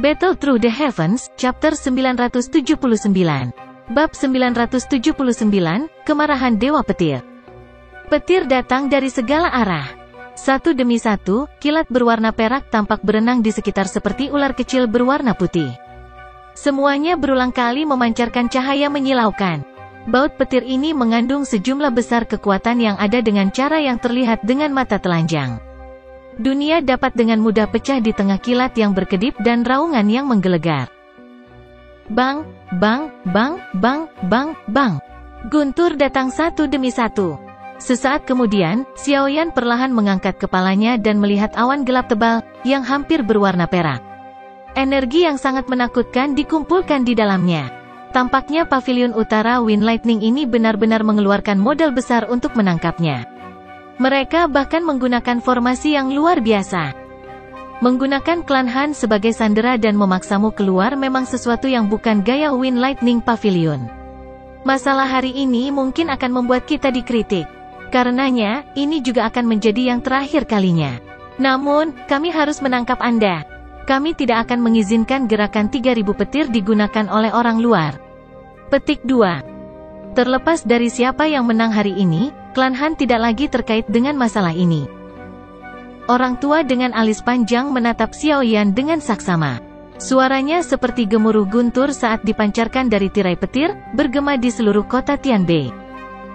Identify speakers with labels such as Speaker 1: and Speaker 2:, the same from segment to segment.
Speaker 1: Battle Through the Heavens, Chapter 979. Bab 979, Kemarahan Dewa Petir. Petir datang dari segala arah. Satu demi satu, kilat berwarna perak tampak berenang di sekitar seperti ular kecil berwarna putih. Semuanya berulang kali memancarkan cahaya menyilaukan. Baut petir ini mengandung sejumlah besar kekuatan yang ada dengan cara yang terlihat dengan mata telanjang. Dunia dapat dengan mudah pecah di tengah kilat yang berkedip dan raungan yang menggelegar. Bang, bang, bang, bang, bang, bang. Guntur datang satu demi satu. Sesaat kemudian, Xiaoyan perlahan mengangkat kepalanya dan melihat awan gelap tebal, yang hampir berwarna perak. Energi yang sangat menakutkan dikumpulkan di dalamnya. Tampaknya pavilion utara Wind Lightning ini benar-benar mengeluarkan modal besar untuk menangkapnya. Mereka bahkan menggunakan formasi yang luar biasa. Menggunakan klan Han sebagai sandera dan memaksamu keluar memang sesuatu yang bukan gaya Wind Lightning Pavilion. Masalah hari ini mungkin akan membuat kita dikritik. Karenanya, ini juga akan menjadi yang terakhir kalinya. Namun, kami harus menangkap Anda. Kami tidak akan mengizinkan gerakan 3000 petir digunakan oleh orang luar. Petik 2. Terlepas dari siapa yang menang hari ini, klan Han tidak lagi terkait dengan masalah ini. Orang tua dengan alis panjang menatap Xiaoyan dengan saksama. Suaranya seperti gemuruh guntur saat dipancarkan dari tirai petir, bergema di seluruh kota Tianbei.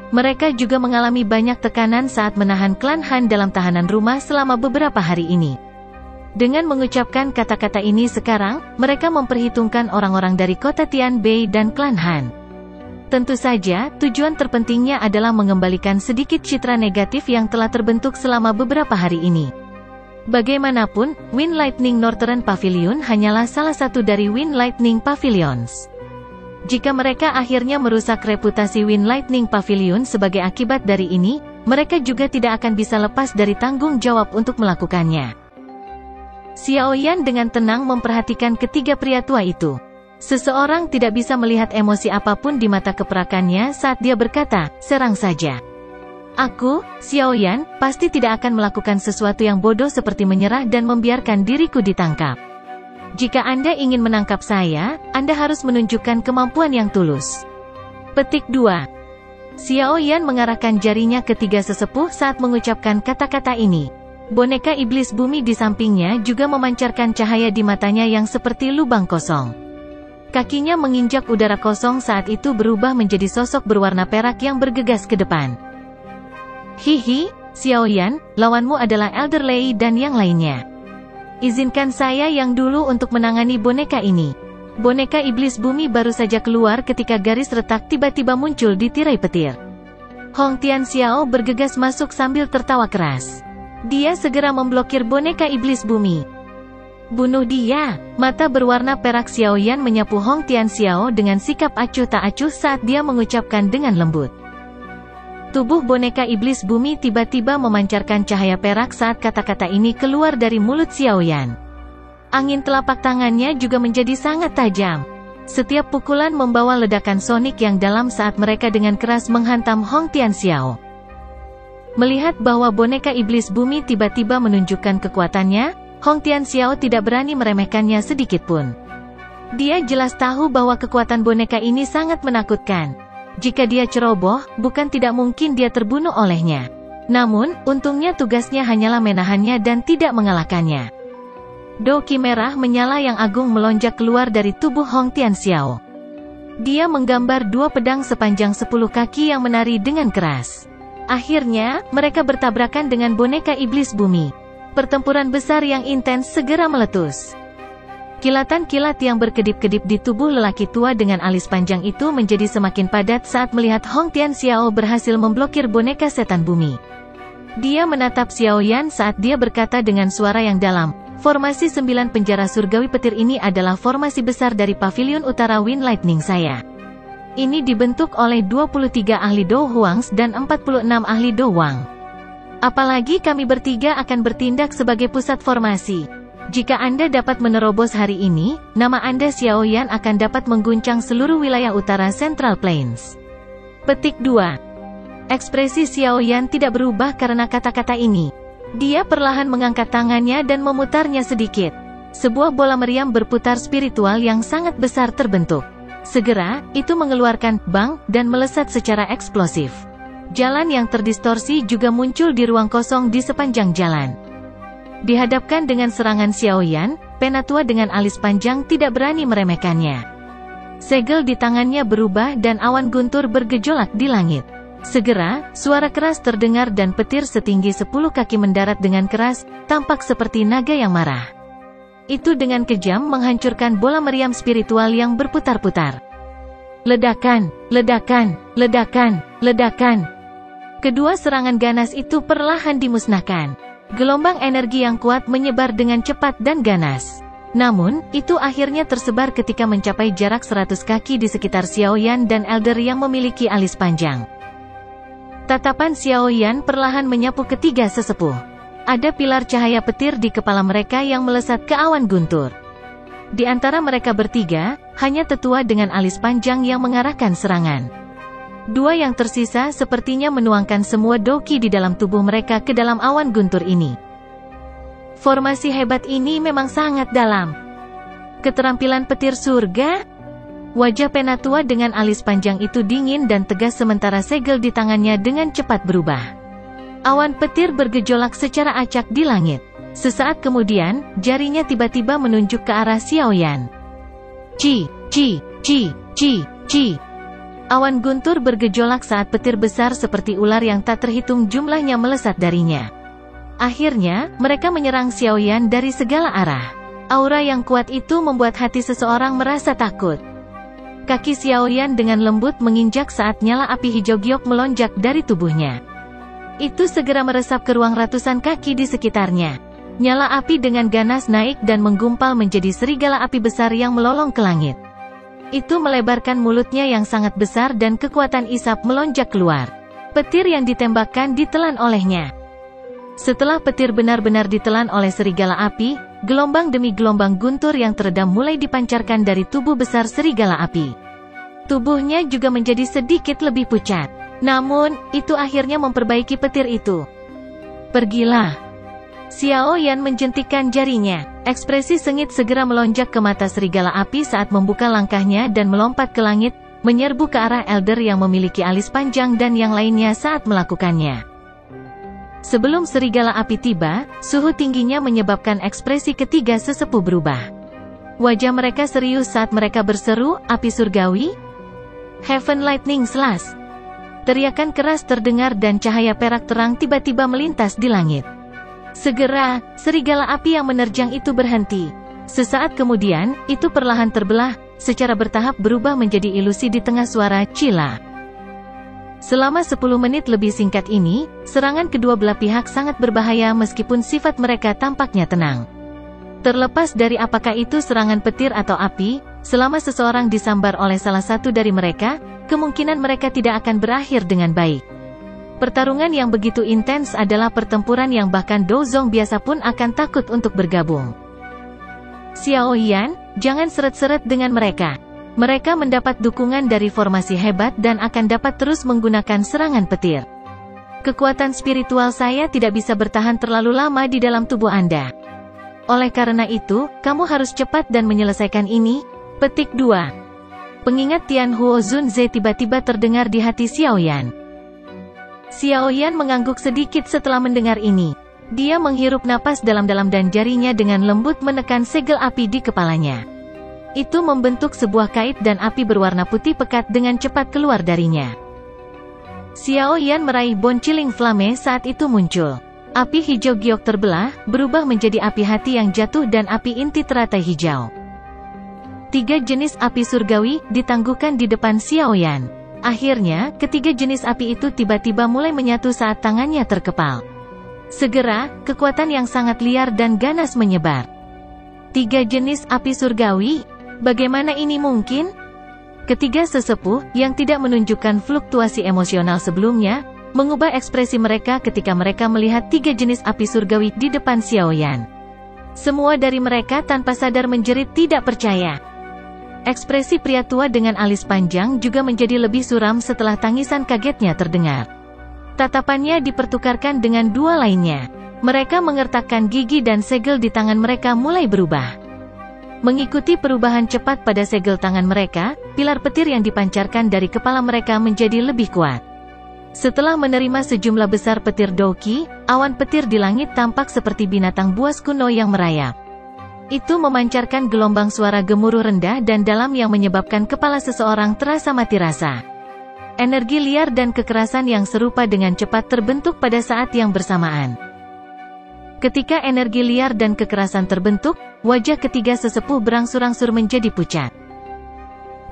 Speaker 1: Mereka juga mengalami banyak tekanan saat menahan klan Han dalam tahanan rumah selama beberapa hari ini. Dengan mengucapkan kata-kata ini sekarang, mereka memperhitungkan orang-orang dari kota Tianbei dan klan Han. Tentu saja, tujuan terpentingnya adalah mengembalikan sedikit citra negatif yang telah terbentuk selama beberapa hari ini. Bagaimanapun, Wind Lightning Northern Pavilion hanyalah salah satu dari Wind Lightning Pavilions. Jika mereka akhirnya merusak reputasi Wind Lightning Pavilion sebagai akibat dari ini, mereka juga tidak akan bisa lepas dari tanggung jawab untuk melakukannya. Xiaoyan dengan tenang memperhatikan ketiga pria tua itu. Seseorang tidak bisa melihat emosi apapun di mata keperakannya saat dia berkata, serang saja. Aku, Xiaoyan, pasti tidak akan melakukan sesuatu yang bodoh seperti menyerah dan membiarkan diriku ditangkap. Jika Anda ingin menangkap saya, Anda harus menunjukkan kemampuan yang tulus. Petik 2. Xiaoyan mengarahkan jarinya ke tiga sesepuh saat mengucapkan kata-kata ini. Boneka iblis bumi di sampingnya juga memancarkan cahaya di matanya yang seperti lubang kosong. Kakinya menginjak udara kosong saat itu berubah menjadi sosok berwarna perak yang bergegas ke depan. Hihi, Xiaoyan, lawanmu adalah Elder Lei dan yang lainnya. Izinkan saya yang dulu untuk menangani boneka ini. Boneka iblis bumi baru saja keluar ketika garis retak tiba-tiba muncul di tirai petir. Hong Tianxiao bergegas masuk sambil tertawa keras. Dia segera memblokir boneka iblis bumi. Bunuh dia. Mata berwarna perak Xiaoyan menyapu Hong Tianxiao dengan sikap acuh tak acuh saat dia mengucapkan dengan lembut. Tubuh boneka iblis bumi tiba-tiba memancarkan cahaya perak saat kata-kata ini keluar dari mulut Xiaoyan. Angin telapak tangannya juga menjadi sangat tajam. Setiap pukulan membawa ledakan sonik yang dalam saat mereka dengan keras menghantam Hong Tianxiao. Melihat bahwa boneka iblis bumi tiba-tiba menunjukkan kekuatannya, Hong Tianxiao tidak berani meremehkannya sedikitpun. Dia jelas tahu bahwa kekuatan boneka ini sangat menakutkan. Jika dia ceroboh, bukan tidak mungkin dia terbunuh olehnya. Namun, untungnya tugasnya hanyalah menahannya dan tidak mengalahkannya. Doki merah menyala yang agung melonjak keluar dari tubuh Hong Tianxiao. Dia menggambar dua pedang sepanjang 10 kaki yang menari dengan keras. Akhirnya, mereka bertabrakan dengan boneka iblis bumi. Pertempuran besar yang intens segera meletus. Kilatan kilat yang berkedip-kedip di tubuh lelaki tua dengan alis panjang itu menjadi semakin padat saat melihat Hong Tianxiao berhasil memblokir boneka setan bumi. Dia menatap Xiaoyan saat dia berkata dengan suara yang dalam, formasi 9 penjara surgawi petir ini adalah formasi besar dari pavilion utara Wind Lightning saya. Ini dibentuk oleh 23 ahli Do Huangs dan 46 ahli Do Wang. Apalagi kami bertiga akan bertindak sebagai pusat formasi. Jika Anda dapat menerobos hari ini, nama Anda Xiaoyan akan dapat mengguncang seluruh wilayah utara Central Plains. Petik 2. Ekspresi Xiaoyan tidak berubah karena kata-kata ini. Dia perlahan mengangkat tangannya dan memutarnya sedikit. Sebuah bola meriam berputar spiritual yang sangat besar terbentuk. Segera, itu mengeluarkan bang dan melesat secara eksplosif. Jalan yang terdistorsi juga muncul di ruang kosong di sepanjang jalan. Dihadapkan dengan serangan Xiaoyan, Penatua dengan alis panjang tidak berani meremehkannya. Segel di tangannya berubah dan awan guntur bergejolak di langit. Segera, suara keras terdengar dan petir setinggi 10 kaki mendarat dengan keras, tampak seperti naga yang marah. Itu dengan kejam menghancurkan bola meriam spiritual yang berputar-putar. Ledakan, ledakan, ledakan, ledakan. Kedua serangan ganas itu perlahan dimusnahkan. Gelombang energi yang kuat menyebar dengan cepat dan ganas. Namun, itu akhirnya tersebar ketika mencapai jarak 100 kaki di sekitar Xiaoyan dan Elder yang memiliki alis panjang. Tatapan Xiaoyan perlahan menyapu ketiga sesepuh. Ada pilar cahaya petir di kepala mereka yang melesat ke awan guntur. Di antara mereka bertiga, hanya tetua dengan alis panjang yang mengarahkan serangan. Dua yang tersisa sepertinya menuangkan semua doki di dalam tubuh mereka ke dalam awan guntur ini. Formasi hebat ini memang sangat dalam. Keterampilan petir surga? Wajah Penatua dengan alis panjang itu dingin dan tegas sementara segel di tangannya dengan cepat berubah. Awan petir bergejolak secara acak di langit. Sesaat kemudian, jarinya tiba-tiba menunjuk ke arah Xiaoyan. Ci. Awan guntur bergejolak saat petir besar seperti ular yang tak terhitung jumlahnya melesat darinya. Akhirnya, mereka menyerang Xiaoyan dari segala arah. Aura yang kuat itu membuat hati seseorang merasa takut. Kaki Xiaoyan dengan lembut menginjak saat nyala api hijau giok melonjak dari tubuhnya. Itu segera meresap ke ruang ratusan kaki di sekitarnya. Nyala api dengan ganas naik dan menggumpal menjadi serigala api besar yang melolong ke langit. Itu melebarkan mulutnya yang sangat besar dan kekuatan isap melonjak keluar. Petir yang ditembakkan ditelan olehnya. Setelah petir benar-benar ditelan oleh serigala api, gelombang demi gelombang guntur yang teredam mulai dipancarkan dari tubuh besar serigala api. Tubuhnya juga menjadi sedikit lebih pucat. Namun, itu akhirnya memperbaiki petir itu. Pergilah. Xiaoyan menjentikkan jarinya. Ekspresi sengit segera melonjak ke mata serigala api saat membuka langkahnya dan melompat ke langit, menyerbu ke arah Elder yang memiliki alis panjang dan yang lainnya saat melakukannya. Sebelum serigala api tiba, suhu tingginya menyebabkan ekspresi ketiga sesepuh berubah. Wajah mereka serius saat mereka berseru, api surgawi? Heaven Lightning Slash. Teriakan keras terdengar dan cahaya perak terang tiba-tiba melintas di langit. Segera, serigala api yang menerjang itu berhenti. Sesaat kemudian, itu perlahan terbelah, secara bertahap berubah menjadi ilusi di tengah suara Cila. Selama 10 menit lebih singkat ini, serangan kedua belah pihak sangat berbahaya meskipun sifat mereka tampaknya tenang. Terlepas dari apakah itu serangan petir atau api, selama seseorang disambar oleh salah satu dari mereka, kemungkinan mereka tidak akan berakhir dengan baik. Pertarungan yang begitu intens adalah pertempuran yang bahkan Douzong biasa pun akan takut untuk bergabung. Xiaoyan, jangan seret-seret dengan mereka. Mereka mendapat dukungan dari formasi hebat dan akan dapat terus menggunakan serangan petir. Kekuatan spiritual saya tidak bisa bertahan terlalu lama di dalam tubuh Anda. Oleh karena itu, kamu harus cepat dan menyelesaikan ini. Petik 2. Pengingat Tian Huo Zunze tiba-tiba terdengar di hati Xiaoyan. Xiaoyan mengangguk sedikit setelah mendengar ini. Dia menghirup napas dalam-dalam dan jarinya dengan lembut menekan segel api di kepalanya. Itu membentuk sebuah kait dan api berwarna putih pekat dengan cepat keluar darinya. Xiaoyan meraih bonciling flame saat itu muncul. Api hijau giok terbelah, berubah menjadi api hati yang jatuh dan api inti teratai hijau. 3 jenis api surgawi ditangguhkan di depan Xiaoyan. Akhirnya, ketiga jenis api itu tiba-tiba mulai menyatu saat tangannya terkepal. Segera, kekuatan yang sangat liar dan ganas menyebar. 3 jenis api surgawi? Bagaimana ini mungkin? Ketiga sesepuh, yang tidak menunjukkan fluktuasi emosional sebelumnya, mengubah ekspresi mereka ketika mereka melihat 3 jenis api surgawi di depan Xiaoyan. Semua dari mereka tanpa sadar menjerit tidak percaya. Ekspresi pria tua dengan alis panjang juga menjadi lebih suram setelah tangisan kagetnya terdengar. Tatapannya dipertukarkan dengan 2 lainnya. Mereka mengertakkan gigi dan segel di tangan mereka mulai berubah. Mengikuti perubahan cepat pada segel tangan mereka, pilar petir yang dipancarkan dari kepala mereka menjadi lebih kuat. Setelah menerima sejumlah besar petir Douki, awan petir di langit tampak seperti binatang buas kuno yang merayap. Itu memancarkan gelombang suara gemuruh rendah dan dalam yang menyebabkan kepala seseorang terasa mati rasa. Energi liar dan kekerasan yang serupa dengan cepat terbentuk pada saat yang bersamaan. Ketika energi liar dan kekerasan terbentuk, wajah ketiga sesepuh berangsur-angsur menjadi pucat.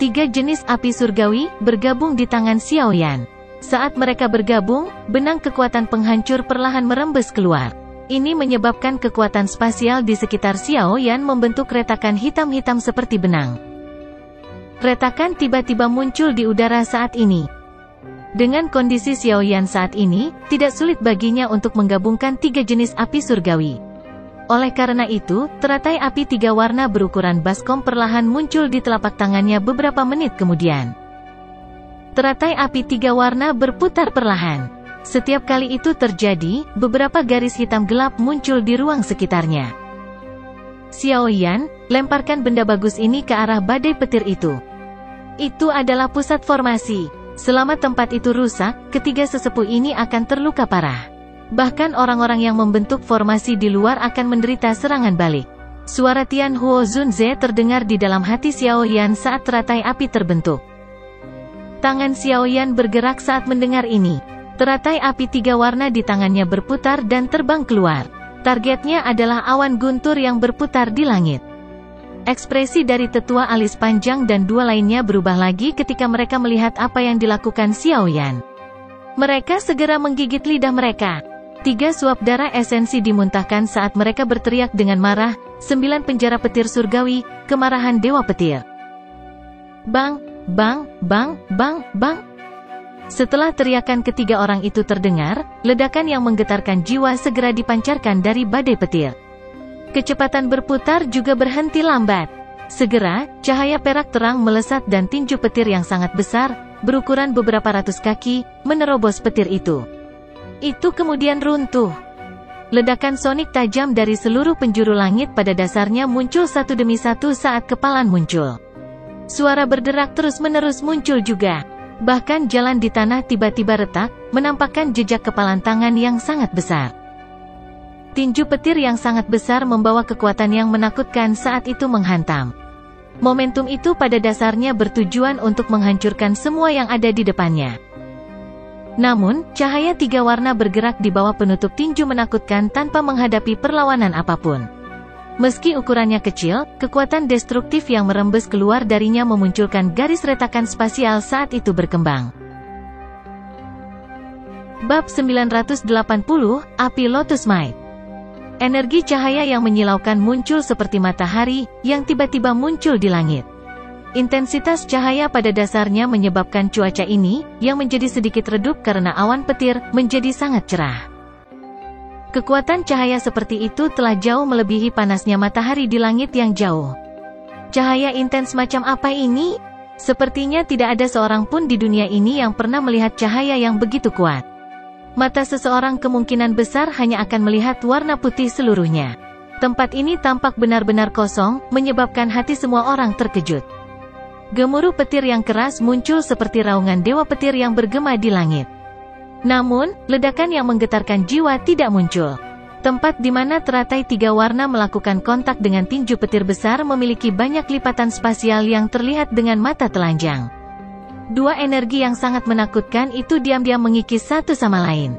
Speaker 1: 3 jenis api surgawi bergabung di tangan Xiao Yan. Saat mereka bergabung, benang kekuatan penghancur perlahan merembes keluar. Ini menyebabkan kekuatan spasial di sekitar Xiao Yan membentuk retakan hitam-hitam seperti benang. Retakan tiba-tiba muncul di udara saat ini. Dengan kondisi Xiao Yan saat ini, tidak sulit baginya untuk menggabungkan 3 jenis api surgawi. Oleh karena itu, teratai api 3 warna berukuran baskom perlahan muncul di telapak tangannya beberapa menit kemudian. Teratai api 3 warna berputar perlahan. Setiap kali itu terjadi, beberapa garis hitam gelap muncul di ruang sekitarnya. Xiao Yan, lemparkan benda bagus ini ke arah badai petir itu. Itu adalah pusat formasi. Selama tempat itu rusak, ketiga sesepuh ini akan terluka parah. Bahkan orang-orang yang membentuk formasi di luar akan menderita serangan balik. Suara Tian Huo Zunze terdengar di dalam hati Xiao Yan saat teratai api terbentuk. Tangan Xiao Yan bergerak saat mendengar ini. Teratai api 3 warna di tangannya berputar dan terbang keluar. Targetnya adalah awan guntur yang berputar di langit. Ekspresi dari tetua alis panjang dan 2 lainnya berubah lagi ketika mereka melihat apa yang dilakukan Xiao Yan. Mereka segera menggigit lidah mereka. 3 suap darah esensi dimuntahkan saat mereka berteriak dengan marah, 9 penjara petir surgawi, kemarahan dewa petir. Bang, bang, bang, bang, bang. Setelah teriakan ketiga orang itu terdengar, ledakan yang menggetarkan jiwa segera dipancarkan dari badai petir. Kecepatan berputar juga berhenti lambat. Segera, cahaya perak terang melesat dan tinju petir yang sangat besar, berukuran beberapa ratus kaki, menerobos petir itu. Itu kemudian runtuh. Ledakan sonik tajam dari seluruh penjuru langit pada dasarnya muncul satu demi satu saat kepalan muncul. Suara berderak terus-menerus muncul juga. Bahkan jalan di tanah tiba-tiba retak, menampakkan jejak kepalan tangan yang sangat besar. Tinju petir yang sangat besar membawa kekuatan yang menakutkan saat itu menghantam. Momentum itu pada dasarnya bertujuan untuk menghancurkan semua yang ada di depannya. Namun, cahaya 3 warna bergerak di bawah penutup tinju menakutkan tanpa menghadapi perlawanan apapun. Meski ukurannya kecil, kekuatan destruktif yang merembes keluar darinya memunculkan garis retakan spasial saat itu berkembang. Bab 980, Api Lotus Might. Energi cahaya yang menyilaukan muncul seperti matahari, yang tiba-tiba muncul di langit. Intensitas cahaya pada dasarnya menyebabkan cuaca ini, yang menjadi sedikit redup karena awan petir, menjadi sangat cerah. Kekuatan cahaya seperti itu telah jauh melebihi panasnya matahari di langit yang jauh. Cahaya intens macam apa ini? Sepertinya tidak ada seorang pun di dunia ini yang pernah melihat cahaya yang begitu kuat. Mata seseorang kemungkinan besar hanya akan melihat warna putih seluruhnya. Tempat ini tampak benar-benar kosong, menyebabkan hati semua orang terkejut. Gemuruh petir yang keras muncul seperti raungan dewa petir yang bergema di langit. Namun, ledakan yang menggetarkan jiwa tidak muncul. Tempat di mana teratai 3 warna melakukan kontak dengan tinju petir besar memiliki banyak lipatan spasial yang terlihat dengan mata telanjang. 2 energi yang sangat menakutkan itu diam-diam mengikis satu sama lain.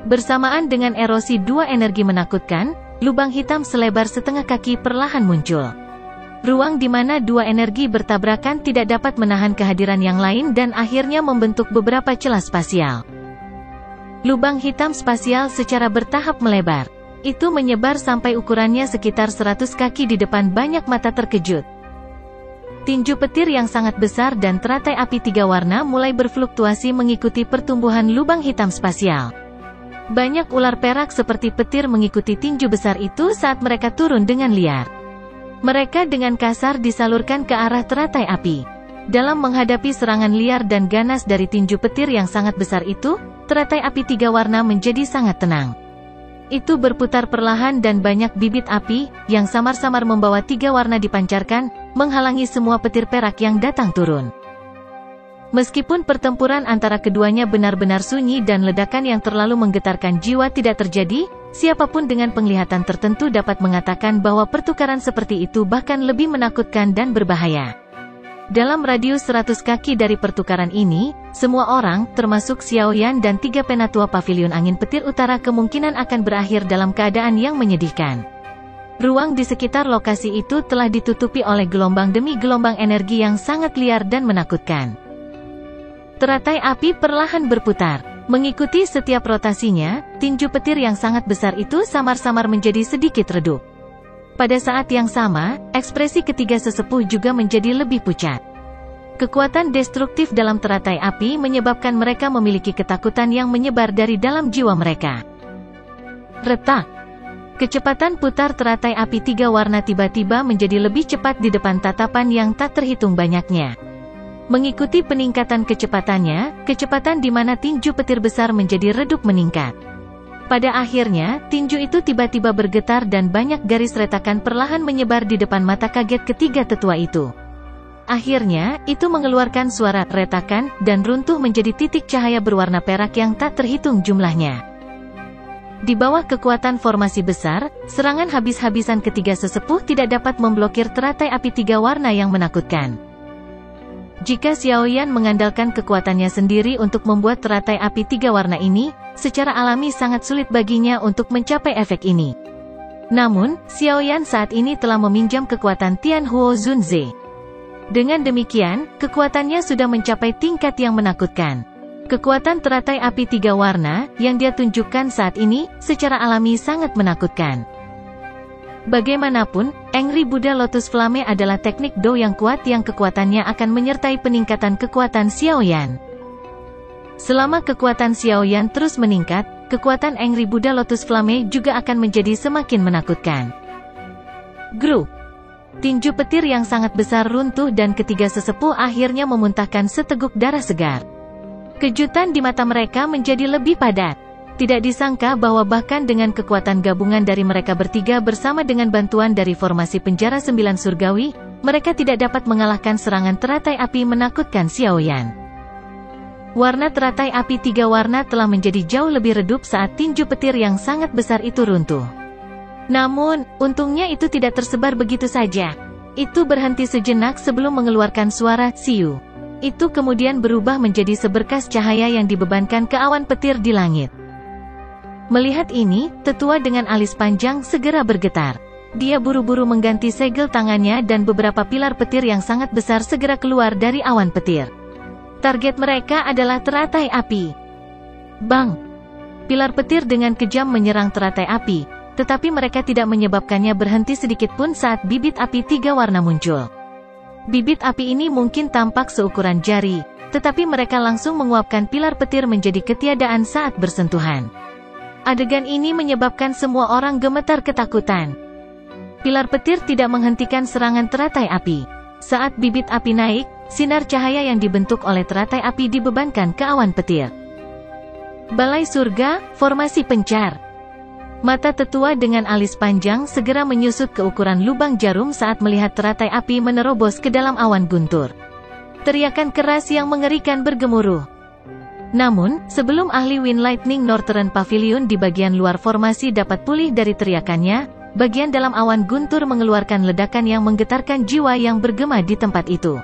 Speaker 1: Bersamaan dengan erosi 2 energi menakutkan, lubang hitam selebar setengah kaki perlahan muncul. Ruang di mana 2 energi bertabrakan tidak dapat menahan kehadiran yang lain dan akhirnya membentuk beberapa celah spasial. Lubang hitam spasial secara bertahap melebar. Itu menyebar sampai ukurannya sekitar 100 kaki di depan banyak mata terkejut. Tinju petir yang sangat besar dan teratai api 3 warna mulai berfluktuasi mengikuti pertumbuhan lubang hitam spasial. Banyak ular perak seperti petir mengikuti tinju besar itu saat mereka turun dengan liar. Mereka dengan kasar disalurkan ke arah teratai api. Dalam menghadapi serangan liar dan ganas dari tinju petir yang sangat besar itu, teratai api 3 warna menjadi sangat tenang. Itu berputar perlahan dan banyak bibit api, yang samar-samar membawa 3 warna dipancarkan, menghalangi semua petir perak yang datang turun. Meskipun pertempuran antara keduanya benar-benar sunyi dan ledakan yang terlalu menggetarkan jiwa tidak terjadi, siapapun dengan penglihatan tertentu dapat mengatakan bahwa pertukaran seperti itu bahkan lebih menakutkan dan berbahaya. Dalam radius 100 kaki dari pertukaran ini, semua orang, termasuk Xiao Yan dan 3 penatua pavilion angin petir utara kemungkinan akan berakhir dalam keadaan yang menyedihkan. Ruang di sekitar lokasi itu telah ditutupi oleh gelombang demi gelombang energi yang sangat liar dan menakutkan. Teratai api perlahan berputar. Mengikuti setiap rotasinya, tinju petir yang sangat besar itu samar-samar menjadi sedikit redup. Pada saat yang sama, ekspresi ketiga sesepuh juga menjadi lebih pucat. Kekuatan destruktif dalam teratai api menyebabkan mereka memiliki ketakutan yang menyebar dari dalam jiwa mereka. Retak. Kecepatan putar teratai api 3 warna tiba-tiba menjadi lebih cepat di depan tatapan yang tak terhitung banyaknya. Mengikuti peningkatan kecepatannya, kecepatan di mana tinju petir besar menjadi redup meningkat. Pada akhirnya, tinju itu tiba-tiba bergetar dan banyak garis retakan perlahan menyebar di depan mata kaget ketiga tetua itu. Akhirnya, itu mengeluarkan suara retakan, dan runtuh menjadi titik cahaya berwarna perak yang tak terhitung jumlahnya. Di bawah kekuatan formasi besar, serangan habis-habisan ketiga sesepuh tidak dapat memblokir teratai api 3 warna yang menakutkan. Jika Xiao Yan mengandalkan kekuatannya sendiri untuk membuat teratai api 3 warna ini, secara alami sangat sulit baginya untuk mencapai efek ini. Namun, Xiao Yan saat ini telah meminjam kekuatan Tianhuo Zunze. Dengan demikian, kekuatannya sudah mencapai tingkat yang menakutkan. Kekuatan teratai api 3 warna, yang dia tunjukkan saat ini, secara alami sangat menakutkan. Bagaimanapun, Angry Buddha Lotus Flame adalah teknik Do yang kuat yang kekuatannya akan menyertai peningkatan kekuatan Xiao Yan. Selama kekuatan Xiao Yan terus meningkat, kekuatan Angry Buddha Lotus Flame juga akan menjadi semakin menakutkan. Grup. Tinju petir yang sangat besar runtuh dan ketiga sesepuh akhirnya memuntahkan seteguk darah segar. Kejutan di mata mereka menjadi lebih padat. Tidak disangka bahwa bahkan dengan kekuatan gabungan dari mereka bertiga bersama dengan bantuan dari formasi penjara 9 surgawi, mereka tidak dapat mengalahkan serangan teratai api menakutkan Xiao Yan. Warna teratai api 3 warna telah menjadi jauh lebih redup saat tinju petir yang sangat besar itu runtuh. Namun, untungnya itu tidak tersebar begitu saja. Itu berhenti sejenak sebelum mengeluarkan suara "siu". Itu kemudian berubah menjadi seberkas cahaya yang dibebankan ke awan petir di langit. Melihat ini, tetua dengan alis panjang segera bergetar. Dia buru-buru mengganti segel tangannya dan beberapa pilar petir yang sangat besar segera keluar dari awan petir. Target mereka adalah teratai api. Bang! Pilar petir dengan kejam menyerang teratai api, tetapi mereka tidak menyebabkannya berhenti sedikit pun saat bibit api 3 warna muncul. Bibit api ini mungkin tampak seukuran jari, tetapi mereka langsung menguapkan pilar petir menjadi ketiadaan saat bersentuhan. Adegan ini menyebabkan semua orang gemetar ketakutan. Pilar petir tidak menghentikan serangan teratai api. Saat bibit api naik, sinar cahaya yang dibentuk oleh teratai api dibebankan ke awan petir. Balai surga, formasi pencar. Mata tetua dengan alis panjang segera menyusut ke ukuran lubang jarum saat melihat teratai api menerobos ke dalam awan guntur. Teriakan keras yang mengerikan bergemuruh. Namun, sebelum ahli Wind Lightning Northern Pavilion di bagian luar formasi dapat pulih dari teriakannya, bagian dalam awan guntur mengeluarkan ledakan yang menggetarkan jiwa yang bergema di tempat itu.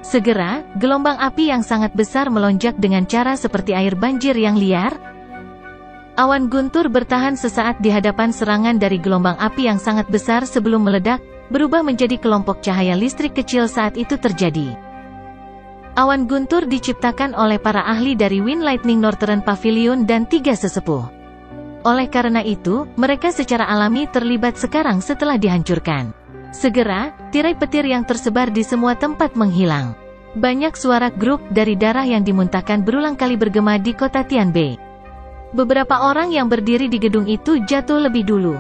Speaker 1: Segera, gelombang api yang sangat besar melonjak dengan cara seperti air banjir yang liar. Awan guntur bertahan sesaat di hadapan serangan dari gelombang api yang sangat besar sebelum meledak, berubah menjadi kelompok cahaya listrik kecil saat itu terjadi. Awan guntur diciptakan oleh para ahli dari Wind Lightning Northern Pavilion dan 3 sesepuh. Oleh karena itu, mereka secara alami terlibat sekarang setelah dihancurkan. Segera, tirai petir yang tersebar di semua tempat menghilang. Banyak suara grup dari darah yang dimuntahkan berulang kali bergema di kota Tianbei. Beberapa orang yang berdiri di gedung itu jatuh lebih dulu.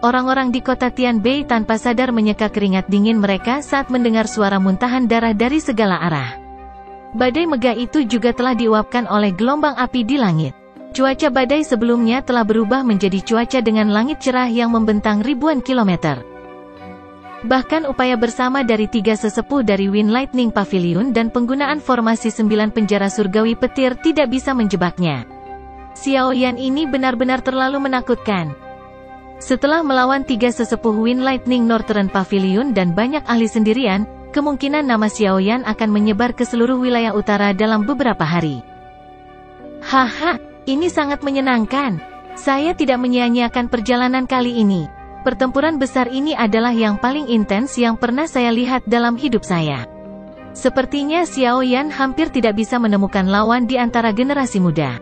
Speaker 1: Orang-orang di kota Tianbei tanpa sadar menyeka keringat dingin mereka saat mendengar suara muntahan darah dari segala arah. Badai megah itu juga telah diuapkan oleh gelombang api di langit. Cuaca badai sebelumnya telah berubah menjadi cuaca dengan langit cerah yang membentang ribuan kilometer. Bahkan upaya bersama dari 3 sesepuh dari Wind Lightning Pavilion dan penggunaan formasi 9 penjara surgawi petir tidak bisa menjebaknya. Xiao Yan ini benar-benar terlalu menakutkan. Setelah melawan 3 sesepuh Wind Lightning Northern Pavilion dan banyak ahli sendirian, kemungkinan nama Xiao Yan akan menyebar ke seluruh wilayah utara dalam beberapa hari. Haha, ini sangat menyenangkan. Saya tidak menyia-nyiakan perjalanan kali ini. Pertempuran besar ini adalah yang paling intens yang pernah saya lihat dalam hidup saya. Sepertinya Xiao Yan hampir tidak bisa menemukan lawan di antara generasi muda.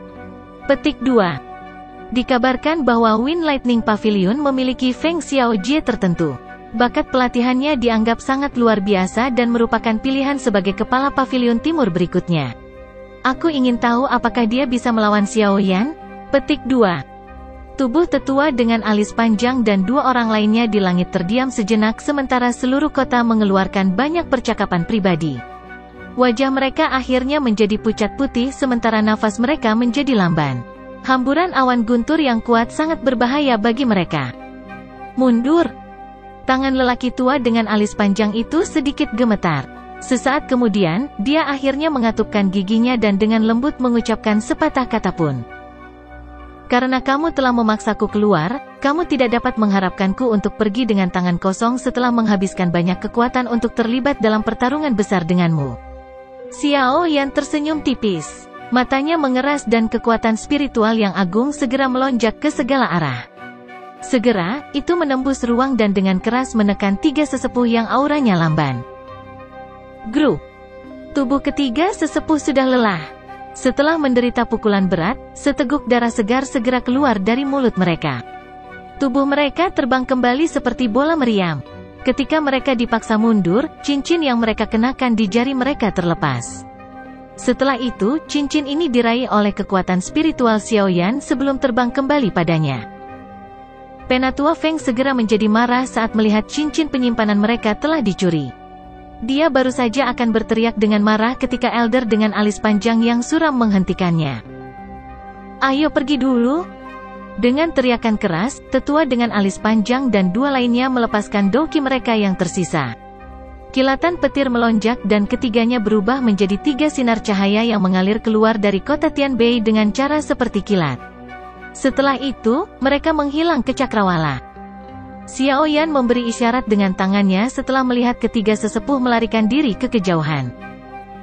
Speaker 1: Petik 2. Dikabarkan bahwa Wind Lightning Pavilion memiliki Feng Xiao Jie tertentu. Bakat pelatihannya dianggap sangat luar biasa dan merupakan pilihan sebagai kepala pavilion timur berikutnya. Aku ingin tahu apakah dia bisa melawan Xiao Yan? Petik 2. Tubuh tetua dengan alis panjang dan 2 orang lainnya di langit terdiam sejenak sementara seluruh kota mengeluarkan banyak percakapan pribadi. Wajah mereka akhirnya menjadi pucat putih sementara nafas mereka menjadi lamban. Hamburan awan guntur yang kuat sangat berbahaya bagi mereka. Mundur! Tangan lelaki tua dengan alis panjang itu sedikit gemetar. Sesaat kemudian, dia akhirnya mengatupkan giginya dan dengan lembut mengucapkan sepatah kata pun. Karena kamu telah memaksaku keluar, kamu tidak dapat mengharapkanku untuk pergi dengan tangan kosong setelah menghabiskan banyak kekuatan untuk terlibat dalam pertarungan besar denganmu. Xiao Yan tersenyum tipis. Matanya mengeras dan kekuatan spiritual yang agung segera melonjak ke segala arah. Segera, itu menembus ruang dan dengan keras menekan 3 sesepuh yang auranya lamban. Grup. Tubuh ketiga sesepuh sudah lelah. Setelah menderita pukulan berat, seteguk darah segar segera keluar dari mulut mereka. Tubuh mereka terbang kembali seperti bola meriam. Ketika mereka dipaksa mundur, cincin yang mereka kenakan di jari mereka terlepas. Setelah itu, cincin ini diraih oleh kekuatan spiritual Xiao Yan sebelum terbang kembali padanya. Penatua Feng segera menjadi marah saat melihat cincin penyimpanan mereka telah dicuri. Dia baru saja akan berteriak dengan marah ketika Elder dengan alis panjang yang suram menghentikannya. Ayo pergi dulu. Dengan teriakan keras, tetua dengan alis panjang dan 2 lainnya melepaskan doki mereka yang tersisa. Kilatan petir melonjak dan ketiganya berubah menjadi 3 sinar cahaya yang mengalir keluar dari kota Tianbei dengan cara seperti kilat. Setelah itu, mereka menghilang ke cakrawala. Xiao Yan memberi isyarat dengan tangannya setelah melihat ketiga sesepuh melarikan diri ke kejauhan.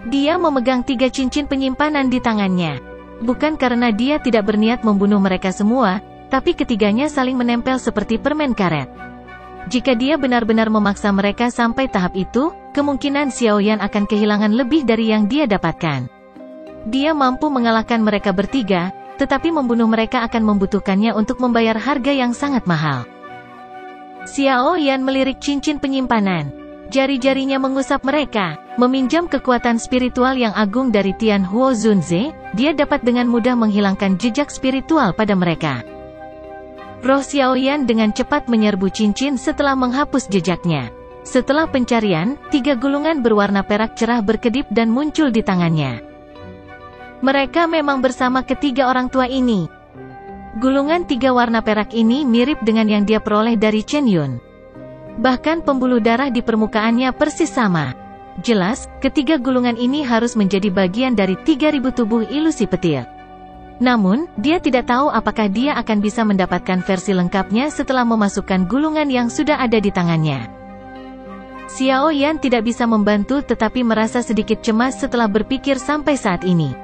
Speaker 1: Dia memegang 3 cincin penyimpanan di tangannya. Bukan karena dia tidak berniat membunuh mereka semua, tapi ketiganya saling menempel seperti permen karet. Jika dia benar-benar memaksa mereka sampai tahap itu, kemungkinan Xiao Yan akan kehilangan lebih dari yang dia dapatkan. Dia mampu mengalahkan mereka bertiga, tetapi membunuh mereka akan membutuhkannya untuk membayar harga yang sangat mahal. Xiao Yan melirik cincin penyimpanan. Jari-jarinya mengusap mereka. Meminjam kekuatan spiritual yang agung dari Tian Huo Zunze, dia dapat dengan mudah menghilangkan jejak spiritual pada mereka. Roh Xiao Yan dengan cepat menyerbu cincin setelah menghapus jejaknya. Setelah pencarian, 3 gulungan berwarna perak cerah berkedip dan muncul di tangannya. Mereka memang bersama ketiga orang tua ini. Gulungan 3 warna perak ini mirip dengan yang dia peroleh dari Chen Yun. Bahkan pembuluh darah di permukaannya persis sama. Jelas, ketiga gulungan ini harus menjadi bagian dari 3.000 tubuh ilusi petir. Namun, dia tidak tahu apakah dia akan bisa mendapatkan versi lengkapnya setelah memasukkan gulungan yang sudah ada di tangannya. Xiao Yan tidak bisa membantu tetapi merasa sedikit cemas setelah berpikir sampai saat ini.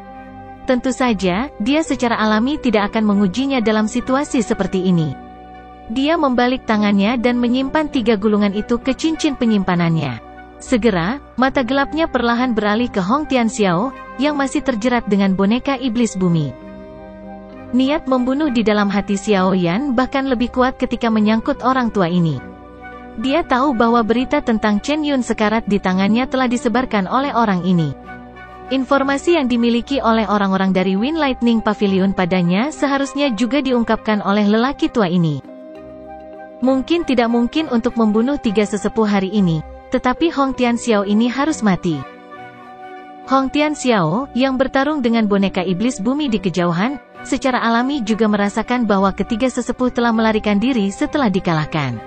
Speaker 1: Tentu saja, dia secara alami tidak akan mengujinya dalam situasi seperti ini. Dia membalik tangannya dan menyimpan 3 gulungan itu ke cincin penyimpanannya. Segera, mata gelapnya perlahan beralih ke Hong Tianxiao, yang masih terjerat dengan boneka iblis bumi. Niat membunuh di dalam hati Xiao Yan bahkan lebih kuat ketika menyangkut orang tua ini. Dia tahu bahwa berita tentang Chen Yun sekarat di tangannya telah disebarkan oleh orang ini. Informasi yang dimiliki oleh orang-orang dari Wind Lightning Pavilion padanya seharusnya juga diungkapkan oleh lelaki tua ini. Mungkin tidak mungkin untuk membunuh 3 sesepuh hari ini, tetapi Hong Tianxiao ini harus mati. Hong Tianxiao, yang bertarung dengan boneka iblis bumi di kejauhan, secara alami juga merasakan bahwa ketiga sesepuh telah melarikan diri setelah dikalahkan.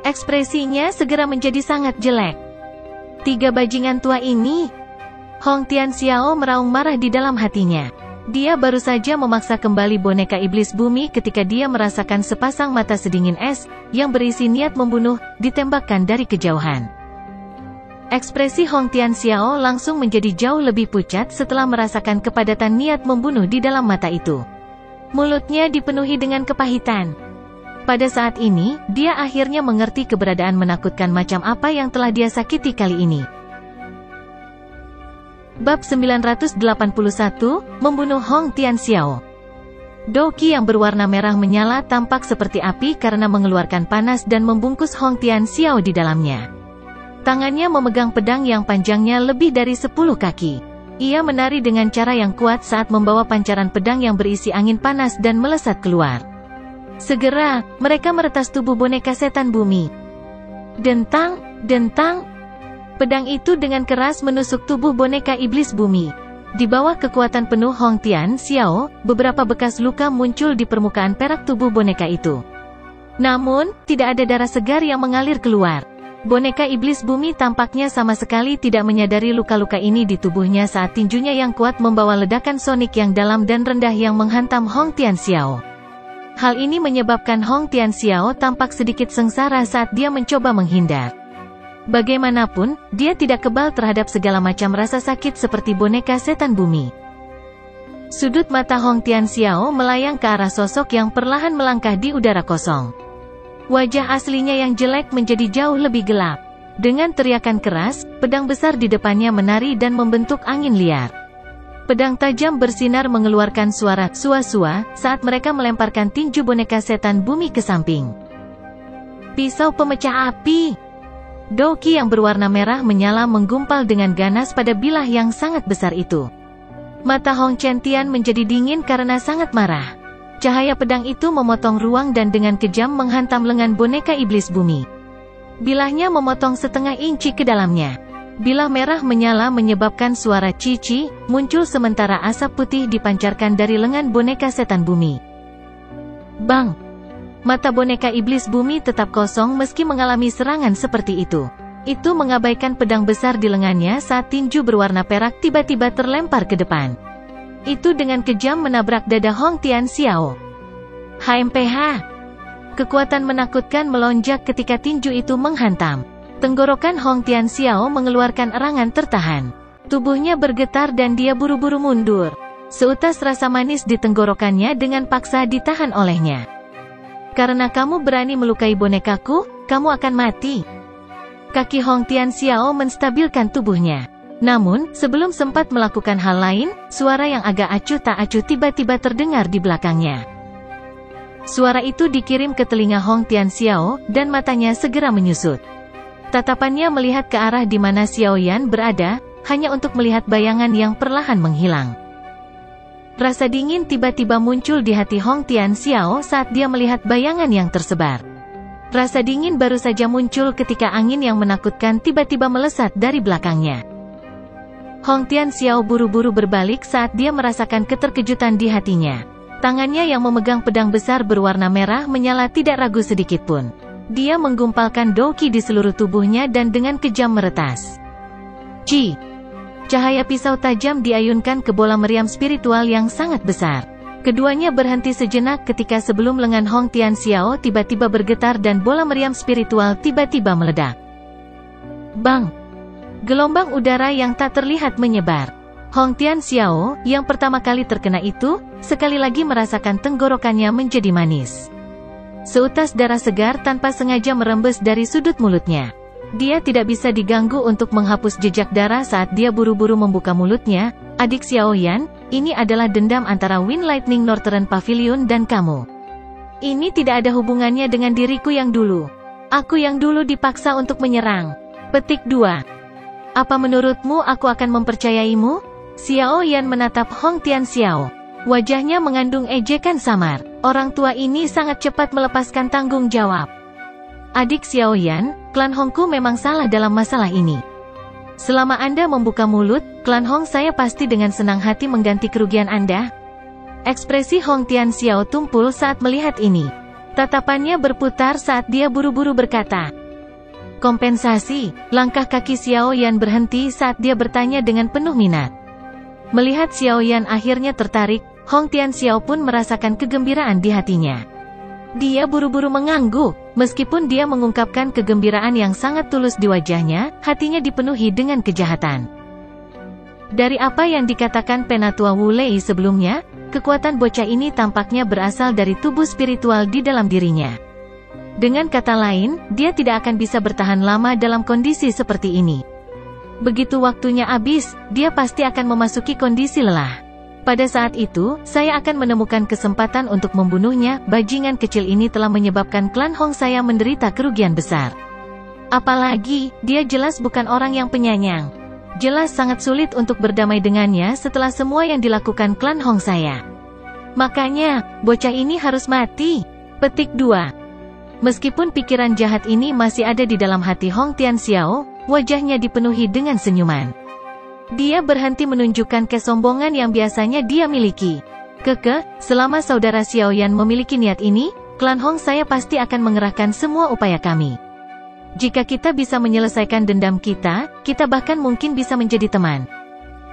Speaker 1: Ekspresinya segera menjadi sangat jelek. Tiga bajingan tua ini. Hong Tianxiao meraung marah di dalam hatinya. Dia baru saja memaksa kembali boneka iblis bumi ketika dia merasakan sepasang mata sedingin es, yang berisi niat membunuh, ditembakkan dari kejauhan. Ekspresi Hong Tianxiao langsung menjadi jauh lebih pucat setelah merasakan kepadatan niat membunuh di dalam mata itu. Mulutnya dipenuhi dengan kepahitan. Pada saat ini, dia akhirnya mengerti keberadaan menakutkan macam apa yang telah dia sakiti kali ini. Bab 981, Membunuh Hong Tianxiao. Doki yang berwarna merah menyala tampak seperti api karena mengeluarkan panas dan membungkus Hong Tianxiao di dalamnya. Tangannya memegang pedang yang panjangnya lebih dari 10 kaki. Ia menari dengan cara yang kuat saat membawa pancaran pedang yang berisi angin panas dan melesat keluar. Segera, mereka meretas tubuh boneka setan bumi. Dentang, dentang. Pedang itu dengan keras menusuk tubuh boneka iblis bumi. Di bawah kekuatan penuh Hong Tianxiao, beberapa bekas luka muncul di permukaan perak tubuh boneka itu. Namun, tidak ada darah segar yang mengalir keluar. Boneka iblis bumi tampaknya sama sekali tidak menyadari luka-luka ini di tubuhnya saat tinjunya yang kuat membawa ledakan sonik yang dalam dan rendah yang menghantam Hong Tianxiao. Hal ini menyebabkan Hong Tianxiao tampak sedikit sengsara saat dia mencoba menghindar. Bagaimanapun, dia tidak kebal terhadap segala macam rasa sakit seperti boneka setan bumi. Sudut mata Hong Tianxiao melayang ke arah sosok yang perlahan melangkah di udara kosong. Wajah aslinya yang jelek menjadi jauh lebih gelap. Dengan teriakan keras, pedang besar di depannya menari dan membentuk angin liar. Pedang tajam bersinar mengeluarkan suara sua-sua saat mereka melemparkan tinju boneka setan bumi ke samping. Pisau pemecah api. Doki yang berwarna merah menyala menggumpal dengan ganas pada bilah yang sangat besar itu. Mata Hong Chentian menjadi dingin karena sangat marah. Cahaya pedang itu memotong ruang dan dengan kejam menghantam lengan boneka iblis bumi. Bilahnya memotong setengah inci ke dalamnya. Bilah merah menyala menyebabkan suara cici muncul sementara asap putih dipancarkan dari lengan boneka setan bumi. Bang! Mata boneka iblis bumi tetap kosong meski mengalami serangan seperti itu. Itu mengabaikan pedang besar di lengannya saat tinju berwarna perak tiba-tiba terlempar ke depan. Itu dengan kejam menabrak dada Hong Tianxiao. HMPH. Kekuatan menakutkan melonjak ketika tinju itu menghantam. Tenggorokan Hong Tianxiao mengeluarkan erangan tertahan. Tubuhnya bergetar dan dia buru-buru mundur. Seutas rasa manis di tenggorokannya dengan paksa ditahan olehnya. Karena kamu berani melukai bonekaku, kamu akan mati. Kaki Hong Tianxiao menstabilkan tubuhnya. Namun, sebelum sempat melakukan hal lain, suara yang agak acuh tak acuh tiba-tiba terdengar di belakangnya. Suara itu dikirim ke telinga Hong Tianxiao, dan matanya segera menyusut. Tatapannya melihat ke arah di mana Xiaoyan berada, hanya untuk melihat bayangan yang perlahan menghilang. Rasa dingin tiba-tiba muncul di hati Hong Tianxiao saat dia melihat bayangan yang tersebar. Rasa dingin baru saja muncul ketika angin yang menakutkan tiba-tiba melesat dari belakangnya. Hong Tianxiao buru-buru berbalik saat dia merasakan keterkejutan di hatinya. Tangannya yang memegang pedang besar berwarna merah menyala tidak ragu sedikitpun. Dia menggumpalkan Doki di seluruh tubuhnya dan dengan kejam meretas. Cahaya pisau tajam diayunkan ke bola meriam spiritual yang sangat besar. Keduanya berhenti sejenak ketika sebelum lengan Hong Tianxiao tiba-tiba bergetar dan bola meriam spiritual tiba-tiba meledak. Bang! Gelombang udara yang tak terlihat menyebar. Hong Tianxiao, yang pertama kali terkena itu, sekali lagi merasakan tenggorokannya menjadi manis. Seutas darah segar tanpa sengaja merembes dari sudut mulutnya. Dia tidak bisa diganggu untuk menghapus jejak darah saat dia buru-buru membuka mulutnya. Adik Xiaoyan, ini adalah dendam antara Wind Lightning Northern Pavilion dan kamu. Ini tidak ada hubungannya dengan diriku yang dulu. Aku yang dulu dipaksa untuk menyerang. Petik 2. Apa menurutmu aku akan mempercayaimu? Xiaoyan menatap Hong Tianxiao. Wajahnya mengandung ejekan samar. Orang tua ini sangat cepat melepaskan tanggung jawab. Adik Xiaoyan, klan Hongku memang salah dalam masalah ini. Selama Anda membuka mulut, klan Hong saya pasti dengan senang hati mengganti kerugian Anda. Ekspresi Hong Tianxiao tumpul saat melihat ini. Tatapannya berputar saat dia buru-buru berkata, "Kompensasi." Langkah kaki Xiao Yan berhenti saat dia bertanya dengan penuh minat. Melihat Xiao Yan akhirnya tertarik, Hong Tianxiao pun merasakan kegembiraan di hatinya. Dia buru-buru mengangguk. Meskipun dia mengungkapkan kegembiraan yang sangat tulus di wajahnya, hatinya dipenuhi dengan kejahatan. Dari apa yang dikatakan Penatua Wu Lei sebelumnya, kekuatan bocah ini tampaknya berasal dari tubuh spiritual di dalam dirinya. Dengan kata lain, dia tidak akan bisa bertahan lama dalam kondisi seperti ini. Begitu waktunya habis, dia pasti akan memasuki kondisi lelah. Pada saat itu, saya akan menemukan kesempatan untuk membunuhnya. Bajingan kecil ini telah menyebabkan klan Hong saya menderita kerugian besar. Apalagi, dia jelas bukan orang yang penyayang. Jelas sangat sulit untuk berdamai dengannya setelah semua yang dilakukan klan Hong saya. Makanya, bocah ini harus mati. Petik 2. Meskipun pikiran jahat ini masih ada di dalam hati Hong Tianxiao, wajahnya dipenuhi dengan senyuman. Dia berhenti menunjukkan kesombongan yang biasanya dia miliki. Selama saudara Xiao Yan memiliki niat ini, klan Hong saya pasti akan mengerahkan semua upaya kami. Jika kita bisa menyelesaikan dendam kita bahkan mungkin bisa menjadi teman.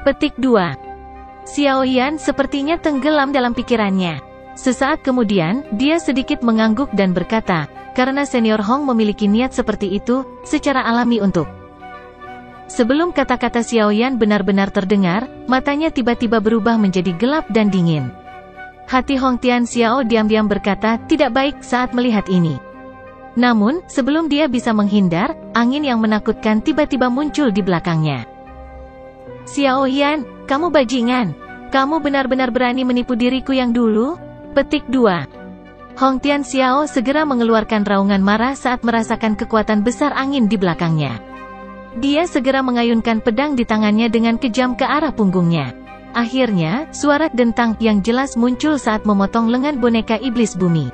Speaker 1: Petik 2. Xiao Yan sepertinya tenggelam dalam pikirannya. Sesaat kemudian, dia sedikit mengangguk dan berkata, karena senior Hong memiliki niat seperti itu, secara alami untuk... Sebelum kata-kata Xiao Yan benar-benar terdengar, matanya tiba-tiba berubah menjadi gelap dan dingin. Hati Hong Tianxiao diam-diam berkata tidak baik saat melihat ini. Namun, sebelum dia bisa menghindar, angin yang menakutkan tiba-tiba muncul di belakangnya. "Xiao Yan, kamu bajingan. Kamu benar-benar berani menipu diriku yang dulu?" Petik 2. Hong Tianxiao segera mengeluarkan raungan marah saat merasakan kekuatan besar angin di belakangnya. Dia segera mengayunkan pedang di tangannya dengan kejam ke arah punggungnya. Akhirnya, suara dentang yang jelas muncul saat memotong lengan boneka iblis bumi.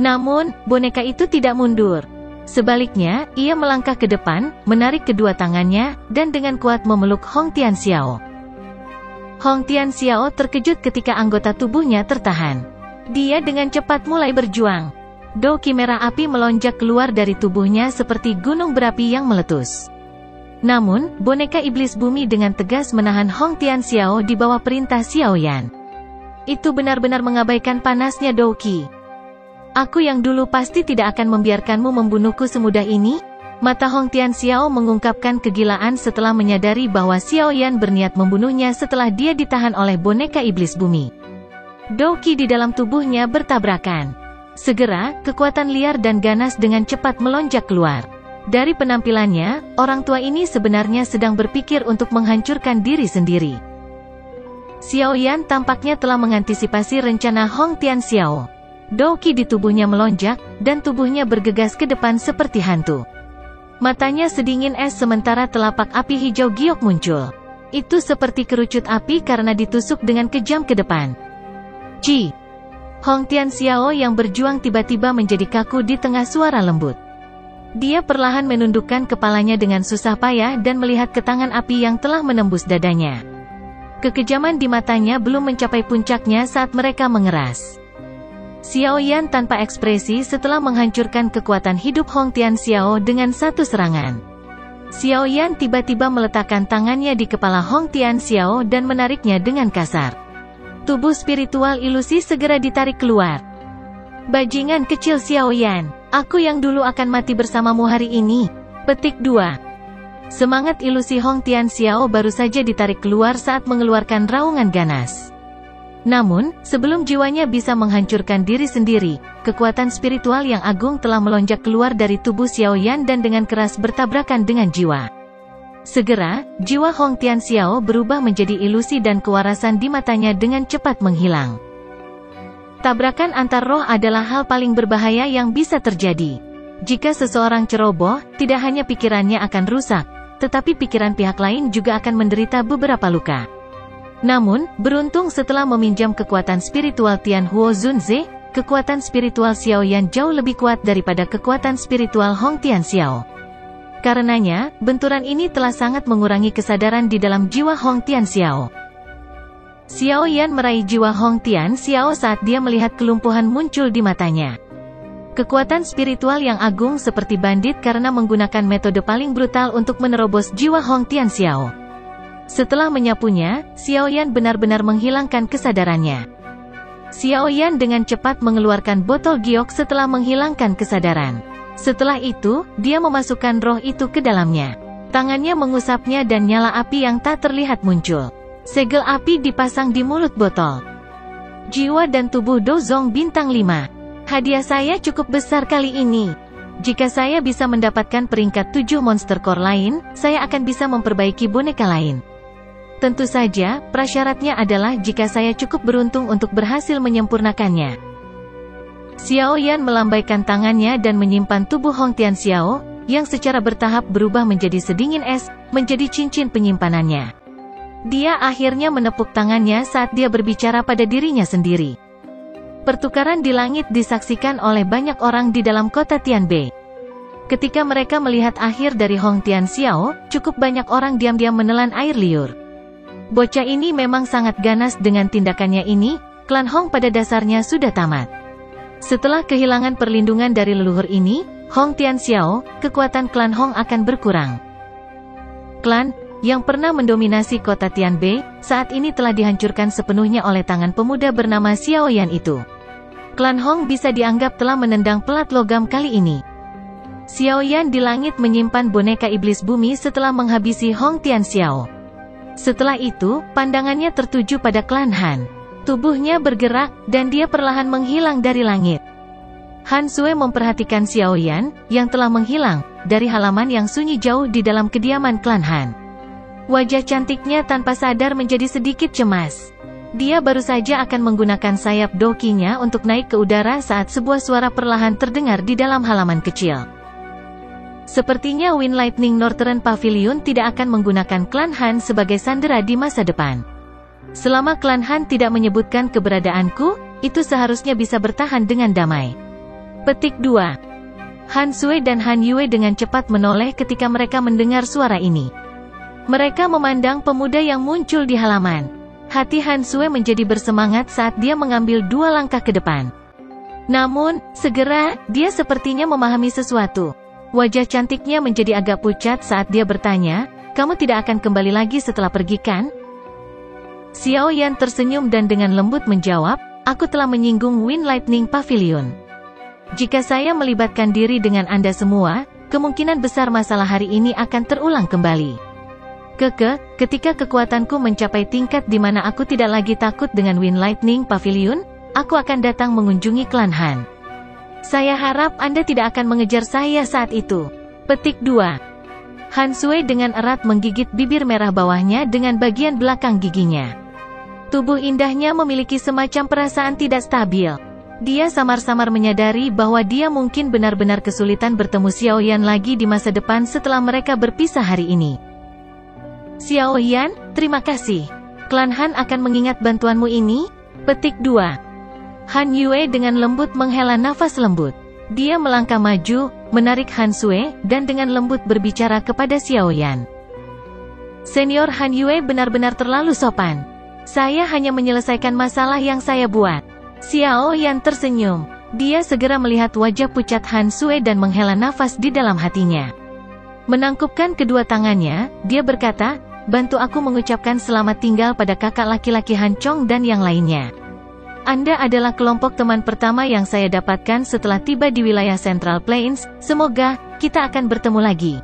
Speaker 1: Namun, boneka itu tidak mundur. Sebaliknya, ia melangkah ke depan, menarik kedua tangannya, dan dengan kuat memeluk Hong Tianxiao. Hong Tianxiao terkejut ketika anggota tubuhnya tertahan. Dia dengan cepat mulai berjuang. Doki merah api melonjak keluar dari tubuhnya seperti gunung berapi yang meletus. Namun, boneka iblis bumi dengan tegas menahan Hong Tianxiao di bawah perintah Xiao Yan. Itu benar-benar mengabaikan panasnya Doki. "Aku yang dulu pasti tidak akan membiarkanmu membunuhku semudah ini?" Mata Hong Tianxiao mengungkapkan kegilaan setelah menyadari bahwa Xiao Yan berniat membunuhnya setelah dia ditahan oleh boneka iblis bumi. Doki di dalam tubuhnya bertabrakan. Segera, kekuatan liar dan ganas dengan cepat melonjak keluar. Dari penampilannya, orang tua ini sebenarnya sedang berpikir untuk menghancurkan diri sendiri. Xiao Yan tampaknya telah mengantisipasi rencana Hong Tianxiao. Doki di tubuhnya melonjak, dan tubuhnya bergegas ke depan seperti hantu. Matanya sedingin es sementara telapak api hijau giok muncul. Itu seperti kerucut api karena ditusuk dengan kejam ke depan. Ci! Hong Tianxiao yang berjuang tiba-tiba menjadi kaku di tengah suara lembut. Dia perlahan menundukkan kepalanya dengan susah payah dan melihat ke tangan api yang telah menembus dadanya. Kekejaman di matanya belum mencapai puncaknya saat mereka mengeras. Xiao Yan tanpa ekspresi setelah menghancurkan kekuatan hidup Hong Tianxiao dengan satu serangan. Xiao Yan tiba-tiba meletakkan tangannya di kepala Hong Tianxiao dan menariknya dengan kasar. Tubuh spiritual ilusi segera ditarik keluar. "Bajingan kecil Xiao Yan, aku yang dulu akan mati bersamamu hari ini." Petik 2. Semangat ilusi Hong Tianxiao baru saja ditarik keluar saat mengeluarkan raungan ganas. Namun, sebelum jiwanya bisa menghancurkan diri sendiri, kekuatan spiritual yang agung telah melonjak keluar dari tubuh Xiao Yan dan dengan keras bertabrakan dengan jiwa. Segera, jiwa Hong Tianxiao berubah menjadi ilusi dan kewarasan di matanya dengan cepat menghilang. Tabrakan antar roh adalah hal paling berbahaya yang bisa terjadi. Jika seseorang ceroboh, tidak hanya pikirannya akan rusak, tetapi pikiran pihak lain juga akan menderita beberapa luka. Namun, beruntung setelah meminjam kekuatan spiritual Tian Huo Zunze, kekuatan spiritual Xiao Yan jauh lebih kuat daripada kekuatan spiritual Hong Tianxiao. Karenanya, benturan ini telah sangat mengurangi kesadaran di dalam jiwa Hong Tianxiao. Xiao Yan meraih jiwa Hong Tian Xiao saat dia melihat kelumpuhan muncul di matanya. Kekuatan spiritual yang agung seperti bandit karena menggunakan metode paling brutal untuk menerobos jiwa Hong Tian Xiao. Setelah menyapunya, Xiao Yan benar-benar menghilangkan kesadarannya. Xiao Yan dengan cepat mengeluarkan botol giok setelah menghilangkan kesadaran. Setelah itu, dia memasukkan roh itu ke dalamnya. Tangannya mengusapnya dan nyala api yang tak terlihat muncul. Segel api dipasang di mulut botol. Jiwa dan tubuh Dozong bintang 5. Hadiah saya cukup besar kali ini. Jika saya bisa mendapatkan peringkat 7 monster core lain, saya akan bisa memperbaiki boneka lain. Tentu saja, prasyaratnya adalah jika saya cukup beruntung untuk berhasil menyempurnakannya. Xiao Yan melambaikan tangannya dan menyimpan tubuh Hong Tian Xiao, yang secara bertahap berubah menjadi sedingin es, menjadi cincin penyimpanannya. Dia akhirnya menepuk tangannya saat dia berbicara pada dirinya sendiri. Pertukaran di langit disaksikan oleh banyak orang di dalam kota Tianbei. Ketika mereka melihat akhir dari Hong Tian Xiao, cukup banyak orang diam-diam menelan air liur. Bocah ini memang sangat ganas dengan tindakannya ini, klan Hong pada dasarnya sudah tamat. Setelah kehilangan perlindungan dari leluhur ini, Hong Tian Xiao, kekuatan klan Hong akan berkurang. Klan yang pernah mendominasi kota Tianbei, saat ini telah dihancurkan sepenuhnya oleh tangan pemuda bernama Xiao Yan itu. Klan Hong bisa dianggap telah menendang pelat logam kali ini. Xiao Yan di langit menyimpan boneka iblis bumi setelah menghabisi Hong Tian Xiao. Setelah itu, pandangannya tertuju pada klan Han. Tubuhnya bergerak, dan dia perlahan menghilang dari langit. Han Sui memperhatikan Xiao Yan, yang telah menghilang, dari halaman yang sunyi jauh di dalam kediaman klan Han. Wajah cantiknya tanpa sadar menjadi sedikit cemas. Dia baru saja akan menggunakan sayap dokinya untuk naik ke udara saat sebuah suara perlahan terdengar di dalam halaman kecil. Sepertinya Wind Lightning Northern Pavilion tidak akan menggunakan klan Han sebagai sandera di masa depan. Selama klan Han tidak menyebutkan keberadaanku, itu seharusnya bisa bertahan dengan damai. Petik 2. Han Sui dan Han Yue dengan cepat menoleh ketika mereka mendengar suara ini. Mereka memandang pemuda yang muncul di halaman. Hati Han Sui menjadi bersemangat saat dia mengambil 2 langkah ke depan. Namun, segera, dia sepertinya memahami sesuatu. Wajah cantiknya menjadi agak pucat saat dia bertanya, "Kamu tidak akan kembali lagi setelah pergi kan?" Xiao Yan tersenyum dan dengan lembut menjawab, "Aku telah menyinggung Wind Lightning Pavilion. Jika saya melibatkan diri dengan Anda semua, kemungkinan besar masalah hari ini akan terulang kembali. Ketika kekuatanku mencapai tingkat di mana aku tidak lagi takut dengan Wind Lightning Pavilion, aku akan datang mengunjungi klan Han. Saya harap Anda tidak akan mengejar saya saat itu." Petik 2. Han Sui dengan erat menggigit bibir merah bawahnya dengan bagian belakang giginya. Tubuh indahnya memiliki semacam perasaan tidak stabil. Dia samar-samar menyadari bahwa dia mungkin benar-benar kesulitan bertemu Xiao Yan lagi di masa depan setelah mereka berpisah hari ini. "Xiao Yan, terima kasih. Klan Han akan mengingat bantuanmu ini." Petik 2. Han Yue dengan lembut menghela nafas lembut. Dia melangkah maju, menarik Han Sui, dan dengan lembut berbicara kepada Xiao Yan. "Senior Han Yue benar-benar terlalu sopan. Saya hanya menyelesaikan masalah yang saya buat." Xiao Yan tersenyum. Dia segera melihat wajah pucat Han Sui dan menghela nafas di dalam hatinya. Menangkupkan kedua tangannya, dia berkata, "Bantu aku mengucapkan selamat tinggal pada kakak laki-laki Han Chong dan yang lainnya. Anda adalah kelompok teman pertama yang saya dapatkan setelah tiba di wilayah Central Plains, semoga kita akan bertemu lagi."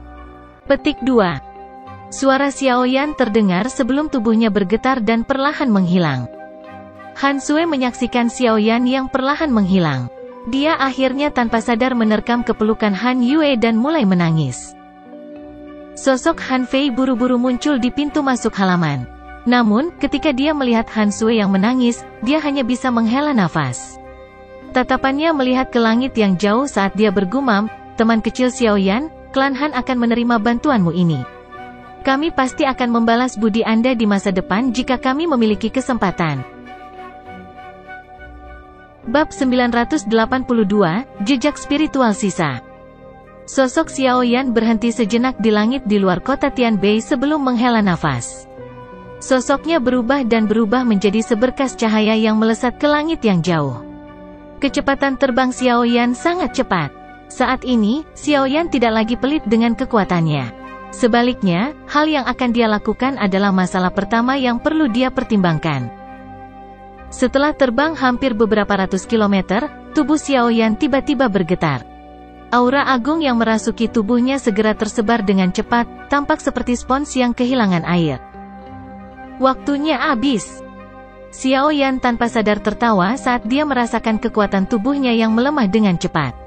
Speaker 1: Petik 2. Suara Xiao Yan terdengar sebelum tubuhnya bergetar dan perlahan menghilang. Han Sui menyaksikan Xiao Yan yang perlahan menghilang. Dia akhirnya tanpa sadar menerkam kepelukan Han Yue dan mulai menangis. Sosok Han Fei buru-buru muncul di pintu masuk halaman. Namun, ketika dia melihat Han Sui yang menangis, dia hanya bisa menghela nafas. Tatapannya melihat ke langit yang jauh saat dia bergumam, "Teman kecil Xiao Yan, klan Han akan menerima bantuanmu ini. Kami pasti akan membalas budi Anda di masa depan jika kami memiliki kesempatan." Bab 982, Jejak Spiritual Sisa. Sosok Xiao Yan berhenti sejenak di langit di luar kota Tianbei sebelum menghela nafas. Sosoknya berubah dan berubah menjadi seberkas cahaya yang melesat ke langit yang jauh. Kecepatan terbang Xiaoyan sangat cepat. Saat ini, Xiaoyan tidak lagi pelit dengan kekuatannya. Sebaliknya, hal yang akan dia lakukan adalah masalah pertama yang perlu dia pertimbangkan. Setelah terbang hampir beberapa ratus kilometer, tubuh Xiaoyan tiba-tiba bergetar. Aura agung yang merasuki tubuhnya segera tersebar dengan cepat, tampak seperti spons yang kehilangan air. Waktunya habis. Xiaoyan tanpa sadar tertawa saat dia merasakan kekuatan tubuhnya yang melemah dengan cepat.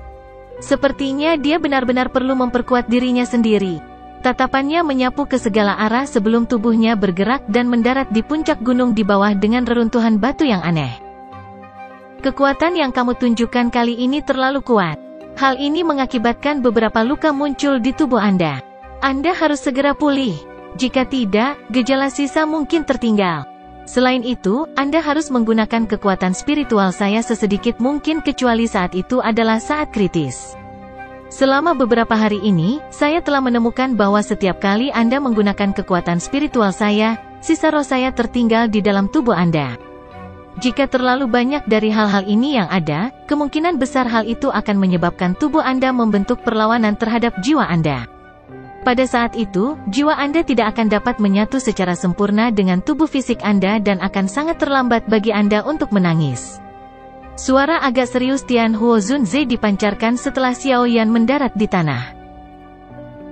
Speaker 1: Sepertinya dia benar-benar perlu memperkuat dirinya sendiri. Tatapannya menyapu ke segala arah sebelum tubuhnya bergerak dan mendarat di puncak gunung di bawah dengan reruntuhan batu yang aneh. Kekuatan yang kamu tunjukkan kali ini terlalu kuat. Hal ini mengakibatkan beberapa luka muncul di tubuh Anda. Anda harus segera pulih. Jika tidak, gejala sisa mungkin tertinggal. Selain itu, Anda harus menggunakan kekuatan spiritual saya sesedikit mungkin kecuali saat itu adalah saat kritis. Selama beberapa hari ini, saya telah menemukan bahwa setiap kali Anda menggunakan kekuatan spiritual saya, sisa roh saya tertinggal di dalam tubuh Anda. Jika terlalu banyak dari hal-hal ini yang ada, kemungkinan besar hal itu akan menyebabkan tubuh Anda membentuk perlawanan terhadap jiwa Anda. Pada saat itu, jiwa Anda tidak akan dapat menyatu secara sempurna dengan tubuh fisik Anda dan akan sangat terlambat bagi Anda untuk menangis. Suara agak serius Tian Huo Zunze dipancarkan setelah Xiaoyan mendarat di tanah.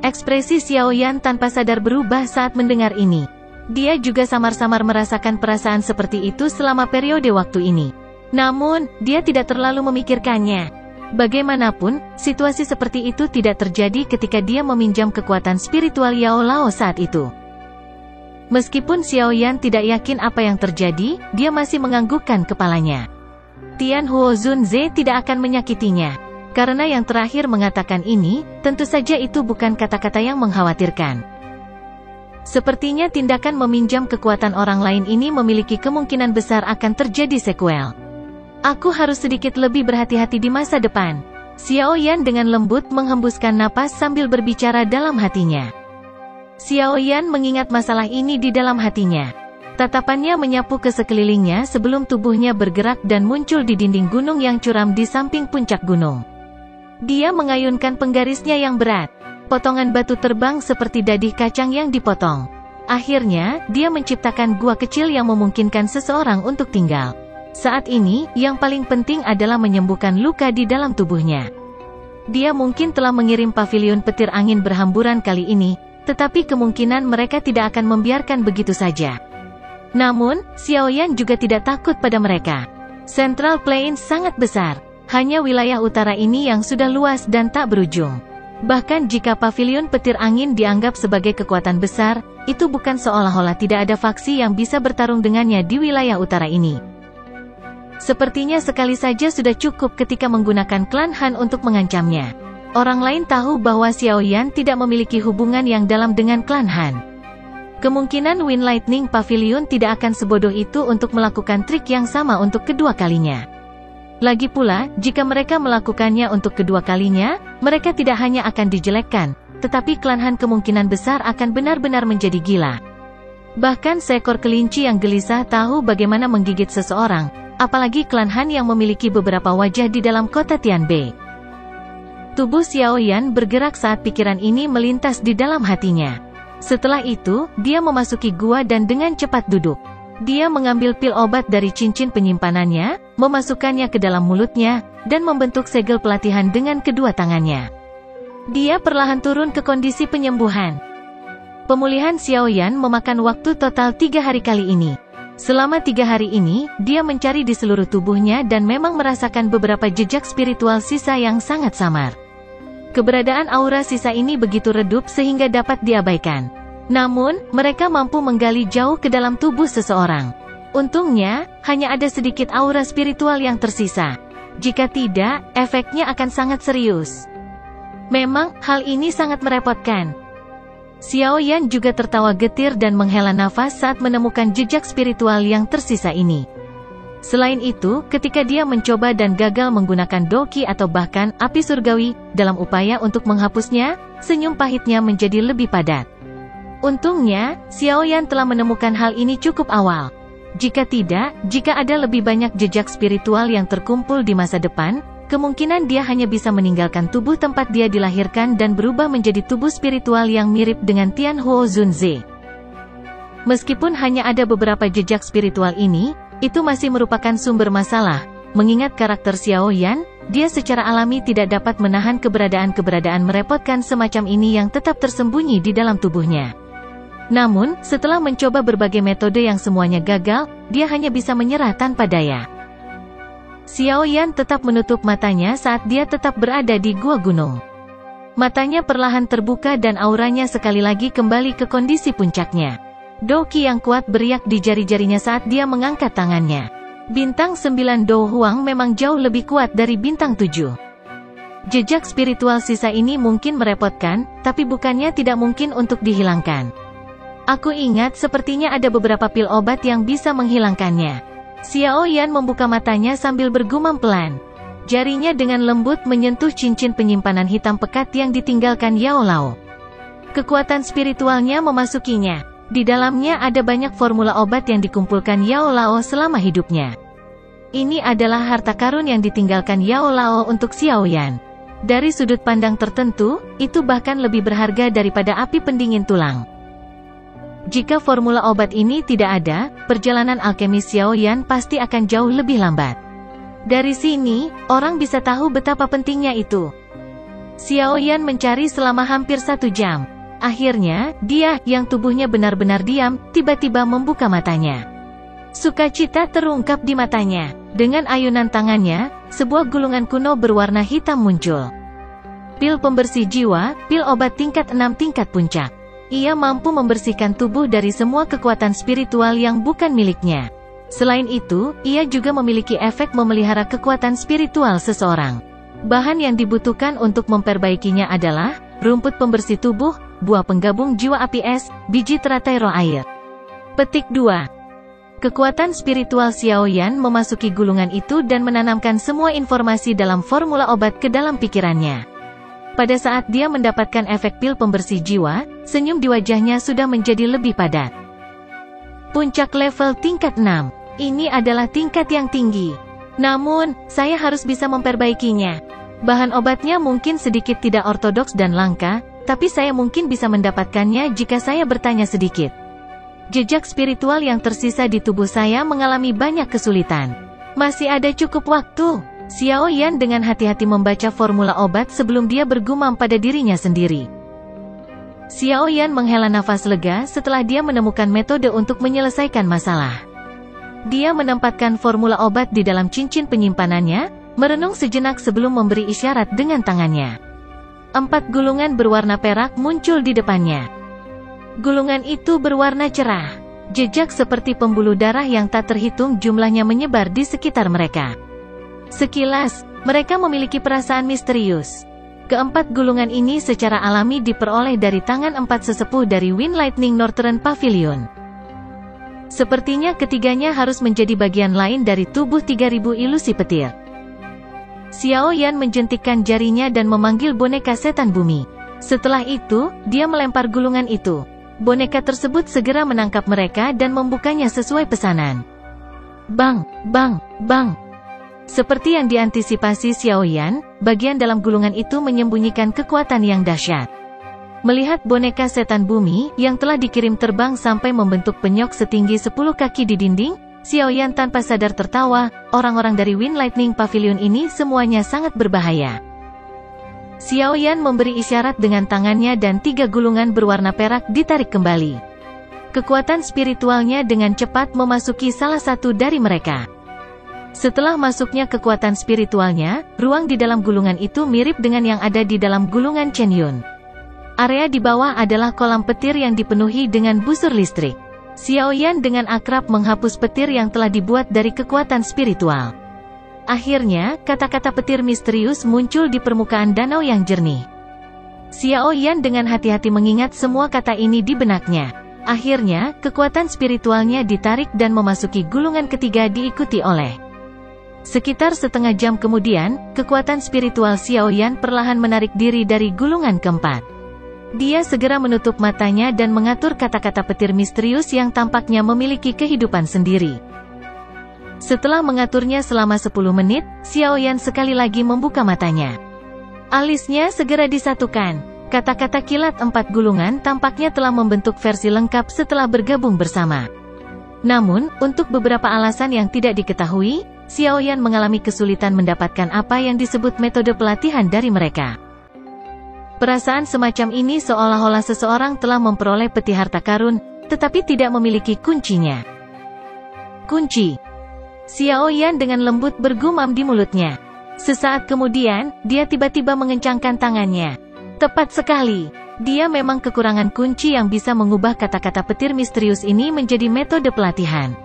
Speaker 1: Ekspresi Xiaoyan tanpa sadar berubah saat mendengar ini. Dia juga samar-samar merasakan perasaan seperti itu selama periode waktu ini. Namun, dia tidak terlalu memikirkannya. Bagaimanapun, situasi seperti itu tidak terjadi ketika dia meminjam kekuatan spiritual Yao Lao saat itu. Meskipun Xiaoyan tidak yakin apa yang terjadi, dia masih menganggukkan kepalanya. Tian Huo Zunze tidak akan menyakitinya. Karena yang terakhir mengatakan ini, tentu saja itu bukan kata-kata yang mengkhawatirkan. Sepertinya tindakan meminjam kekuatan orang lain ini memiliki kemungkinan besar akan terjadi sekuel. Aku harus sedikit lebih berhati-hati di masa depan. Xiaoyan dengan lembut menghembuskan napas sambil berbicara dalam hatinya. Xiaoyan mengingat masalah ini di dalam hatinya. Tatapannya menyapu ke sekelilingnya sebelum tubuhnya bergerak dan muncul di dinding gunung yang curam di samping puncak gunung. Dia mengayunkan penggarisnya yang berat. Potongan batu terbang seperti dadih kacang yang dipotong. Akhirnya, dia menciptakan gua kecil yang memungkinkan seseorang untuk tinggal. Saat ini, yang paling penting adalah menyembuhkan luka di dalam tubuhnya. Dia mungkin telah mengirim pavilion petir angin berhamburan kali ini, tetapi kemungkinan mereka tidak akan membiarkan begitu saja. Namun, Xiaoyan juga tidak takut pada mereka. Central Plains sangat besar. Hanya wilayah utara ini yang sudah luas dan tak berujung. Bahkan jika pavilion petir angin dianggap sebagai kekuatan besar, itu bukan seolah-olah tidak ada faksi yang bisa bertarung dengannya di wilayah utara ini. Sepertinya sekali saja sudah cukup ketika menggunakan klan Han untuk mengancamnya. Orang lain tahu bahwa Xiaoyan tidak memiliki hubungan yang dalam dengan klan Han. Kemungkinan Wind Lightning Pavilion tidak akan sebodoh itu untuk melakukan trik yang sama untuk kedua kalinya. Lagi pula, jika mereka melakukannya untuk kedua kalinya, mereka tidak hanya akan dijelekkan, tetapi klan Han kemungkinan besar akan benar-benar menjadi gila. Bahkan seekor kelinci yang gelisah tahu bagaimana menggigit seseorang, apalagi klan Han yang memiliki beberapa wajah di dalam kota Tianbei. Tubuh Xiaoyan bergerak saat pikiran ini melintas di dalam hatinya. Setelah itu, dia memasuki gua dan dengan cepat duduk. Dia mengambil pil obat dari cincin penyimpanannya, memasukkannya ke dalam mulutnya, dan membentuk segel pelatihan dengan kedua tangannya. Dia perlahan turun ke kondisi penyembuhan. Pemulihan Xiaoyan memakan waktu total 3 hari kali ini. Selama 3 hari ini, dia mencari di seluruh tubuhnya dan memang merasakan beberapa jejak spiritual sisa yang sangat samar. Keberadaan aura sisa ini begitu redup sehingga dapat diabaikan. Namun, mereka mampu menggali jauh ke dalam tubuh seseorang. Untungnya, hanya ada sedikit aura spiritual yang tersisa. Jika tidak, efeknya akan sangat serius. Memang, hal ini sangat merepotkan. Xiaoyan juga tertawa getir dan menghela nafas saat menemukan jejak spiritual yang tersisa ini. Selain itu, ketika dia mencoba dan gagal menggunakan doki atau bahkan api surgawi, dalam upaya untuk menghapusnya, senyum pahitnya menjadi lebih padat. Untungnya, Xiao Yan telah menemukan hal ini cukup awal. Jika tidak, jika ada lebih banyak jejak spiritual yang terkumpul di masa depan, kemungkinan dia hanya bisa meninggalkan tubuh tempat dia dilahirkan dan berubah menjadi tubuh spiritual yang mirip dengan Tianhuo Zunze. Meskipun hanya ada beberapa jejak spiritual ini, itu masih merupakan sumber masalah. Mengingat karakter Xiao Yan, dia secara alami tidak dapat menahan keberadaan merepotkan semacam ini yang tetap tersembunyi di dalam tubuhnya. Namun, setelah mencoba berbagai metode yang semuanya gagal, dia hanya bisa menyerah tanpa daya. Xiao Yan tetap menutup matanya saat dia tetap berada di gua gunung. Matanya perlahan terbuka dan auranya sekali lagi kembali ke kondisi puncaknya. Doqi yang kuat beriak di jari-jarinya saat dia mengangkat tangannya. Bintang 9 Do Huang memang jauh lebih kuat dari bintang 7. Jejak spiritual sisa ini mungkin merepotkan, tapi bukannya tidak mungkin untuk dihilangkan. Aku ingat sepertinya ada beberapa pil obat yang bisa menghilangkannya. Xiao Yan membuka matanya sambil bergumam pelan. Jarinya dengan lembut menyentuh cincin penyimpanan hitam pekat yang ditinggalkan Yao Lao. Kekuatan spiritualnya memasukinya. Di dalamnya ada banyak formula obat yang dikumpulkan Yao Lao selama hidupnya. Ini adalah harta karun yang ditinggalkan Yao Lao untuk Xiao Yan. Dari sudut pandang tertentu, itu bahkan lebih berharga daripada api pendingin tulang. Jika formula obat ini tidak ada, perjalanan alkemis Xiao Yan pasti akan jauh lebih lambat. Dari sini, orang bisa tahu betapa pentingnya itu. Xiao Yan mencari selama hampir 1 jam. Akhirnya, dia, yang tubuhnya benar-benar diam, tiba-tiba membuka matanya. Sukacita terungkap di matanya. Dengan ayunan tangannya, sebuah gulungan kuno berwarna hitam muncul. Pil pembersih jiwa, pil obat tingkat 6 tingkat puncak. Ia mampu membersihkan tubuh dari semua kekuatan spiritual yang bukan miliknya. Selain itu, ia juga memiliki efek memelihara kekuatan spiritual seseorang. Bahan yang dibutuhkan untuk memperbaikinya adalah rumput pembersih tubuh, buah penggabung jiwa api es, biji teratai roh air. Petik 2. Kekuatan spiritual Xiao Yan memasuki gulungan itu dan menanamkan semua informasi dalam formula obat ke dalam pikirannya. Pada saat dia mendapatkan efek pil pembersih jiwa, senyum di wajahnya sudah menjadi lebih padat. Puncak level tingkat 6. Ini adalah tingkat yang tinggi. Namun, saya harus bisa memperbaikinya. Bahan obatnya mungkin sedikit tidak ortodoks dan langka, tapi saya mungkin bisa mendapatkannya jika saya bertanya sedikit. Jejak spiritual yang tersisa di tubuh saya mengalami banyak kesulitan. Masih ada cukup waktu. Xiao Yan dengan hati-hati membaca formula obat sebelum dia bergumam pada dirinya sendiri. Xiao Yan menghela nafas lega setelah dia menemukan metode untuk menyelesaikan masalah. Dia menempatkan formula obat di dalam cincin penyimpanannya, merenung sejenak sebelum memberi isyarat dengan tangannya. 4 gulungan berwarna perak muncul di depannya. Gulungan itu berwarna cerah. Jejak seperti pembuluh darah yang tak terhitung jumlahnya menyebar di sekitar mereka. Sekilas, mereka memiliki perasaan misterius. Keempat gulungan ini secara alami diperoleh dari tangan 4 sesepuh dari Wind Lightning Northern Pavilion. Sepertinya ketiganya harus menjadi bagian lain dari tubuh 3000 ilusi petir. Xiao Yan menjentikkan jarinya dan memanggil boneka setan bumi. Setelah itu, dia melempar gulungan itu. Boneka tersebut segera menangkap mereka dan membukanya sesuai pesanan. Bang, bang, bang. Seperti yang diantisipasi Xiao Yan, bagian dalam gulungan itu menyembunyikan kekuatan yang dahsyat. Melihat boneka setan bumi, yang telah dikirim terbang sampai membentuk penyok setinggi 10 kaki di dinding, Xiao Yan tanpa sadar tertawa. Orang-orang dari Wind Lightning Pavilion ini semuanya sangat berbahaya. Xiao Yan memberi isyarat dengan tangannya dan 3 gulungan berwarna perak ditarik kembali. Kekuatan spiritualnya dengan cepat memasuki salah satu dari mereka. Setelah masuknya kekuatan spiritualnya, ruang di dalam gulungan itu mirip dengan yang ada di dalam gulungan Chen Yun. Area di bawah adalah kolam petir yang dipenuhi dengan busur listrik. Xiao Yan dengan akrab menghapus petir yang telah dibuat dari kekuatan spiritual. Akhirnya, kata-kata petir misterius muncul di permukaan danau yang jernih. Xiao Yan dengan hati-hati mengingat semua kata ini di benaknya. Akhirnya, kekuatan spiritualnya ditarik dan memasuki gulungan ketiga diikuti oleh. Sekitar setengah jam kemudian, kekuatan spiritual Xiao Yan perlahan menarik diri dari gulungan keempat. Dia segera menutup matanya dan mengatur kata-kata petir misterius yang tampaknya memiliki kehidupan sendiri. Setelah mengaturnya selama 10 menit, Xiaoyan sekali lagi membuka matanya. Alisnya segera disatukan. Kata-kata kilat 4 gulungan tampaknya telah membentuk versi lengkap setelah bergabung bersama. Namun, untuk beberapa alasan yang tidak diketahui, Xiaoyan mengalami kesulitan mendapatkan apa yang disebut metode pelatihan dari mereka. Perasaan semacam ini seolah-olah seseorang telah memperoleh peti harta karun, tetapi tidak memiliki kuncinya. Kunci. Xiaoyan dengan lembut bergumam di mulutnya. Sesaat kemudian, dia tiba-tiba mengencangkan tangannya. Tepat sekali. Dia memang kekurangan kunci yang bisa mengubah kata-kata petir misterius ini menjadi metode pelatihan.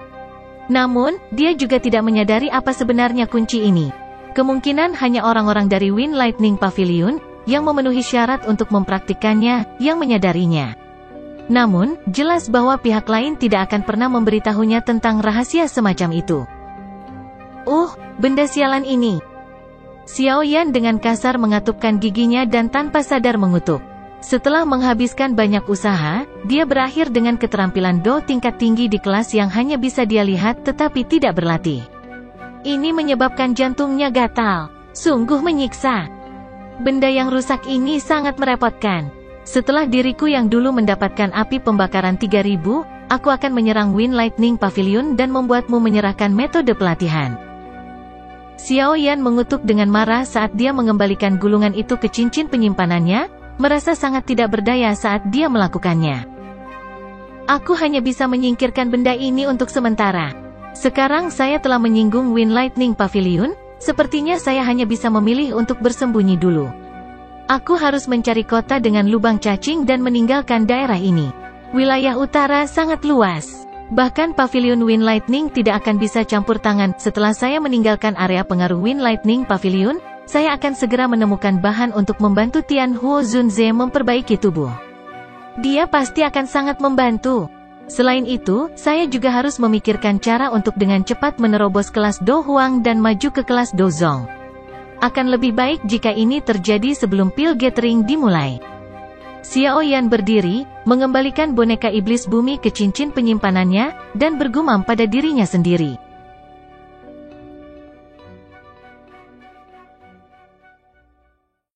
Speaker 1: Namun, dia juga tidak menyadari apa sebenarnya kunci ini. Kemungkinan hanya orang-orang dari Wind Lightning Pavilion yang memenuhi syarat untuk mempraktikkannya, yang menyadarinya. Namun, jelas bahwa pihak lain tidak akan pernah memberitahunya tentang rahasia semacam itu. Benda sialan ini. Xiaoyan dengan kasar mengatupkan giginya dan tanpa sadar mengutuk. Setelah menghabiskan banyak usaha, dia berakhir dengan keterampilan Do tingkat tinggi di kelas yang hanya bisa dia lihat tetapi tidak berlatih. Ini menyebabkan jantungnya gatal. Sungguh menyiksa. Benda yang rusak ini sangat merepotkan. Setelah diriku yang dulu mendapatkan api pembakaran 3000, aku akan menyerang Wind Lightning Pavilion dan membuatmu menyerahkan metode pelatihan. Xiaoyan mengutuk dengan marah saat dia mengembalikan gulungan itu ke cincin penyimpanannya, merasa sangat tidak berdaya saat dia melakukannya. Aku hanya bisa menyingkirkan benda ini untuk sementara. Sekarang saya telah menyinggung Wind Lightning Pavilion, sepertinya saya hanya bisa memilih untuk bersembunyi dulu. Aku harus mencari kota dengan lubang cacing dan meninggalkan daerah ini. Wilayah utara sangat luas. Bahkan Pavilion Wind Lightning tidak akan bisa campur tangan. Setelah saya meninggalkan area pengaruh Wind Lightning Pavilion, saya akan segera menemukan bahan untuk membantu Tian Huo Zunze memperbaiki tubuh. Dia pasti akan sangat membantu. Selain itu, saya juga harus memikirkan cara untuk dengan cepat menerobos kelas Do Huang dan maju ke kelas Do Zong. Akan lebih baik jika ini terjadi sebelum pil gathering dimulai. Xiaoyan berdiri, mengembalikan boneka iblis bumi ke cincin penyimpanannya, dan bergumam pada dirinya sendiri.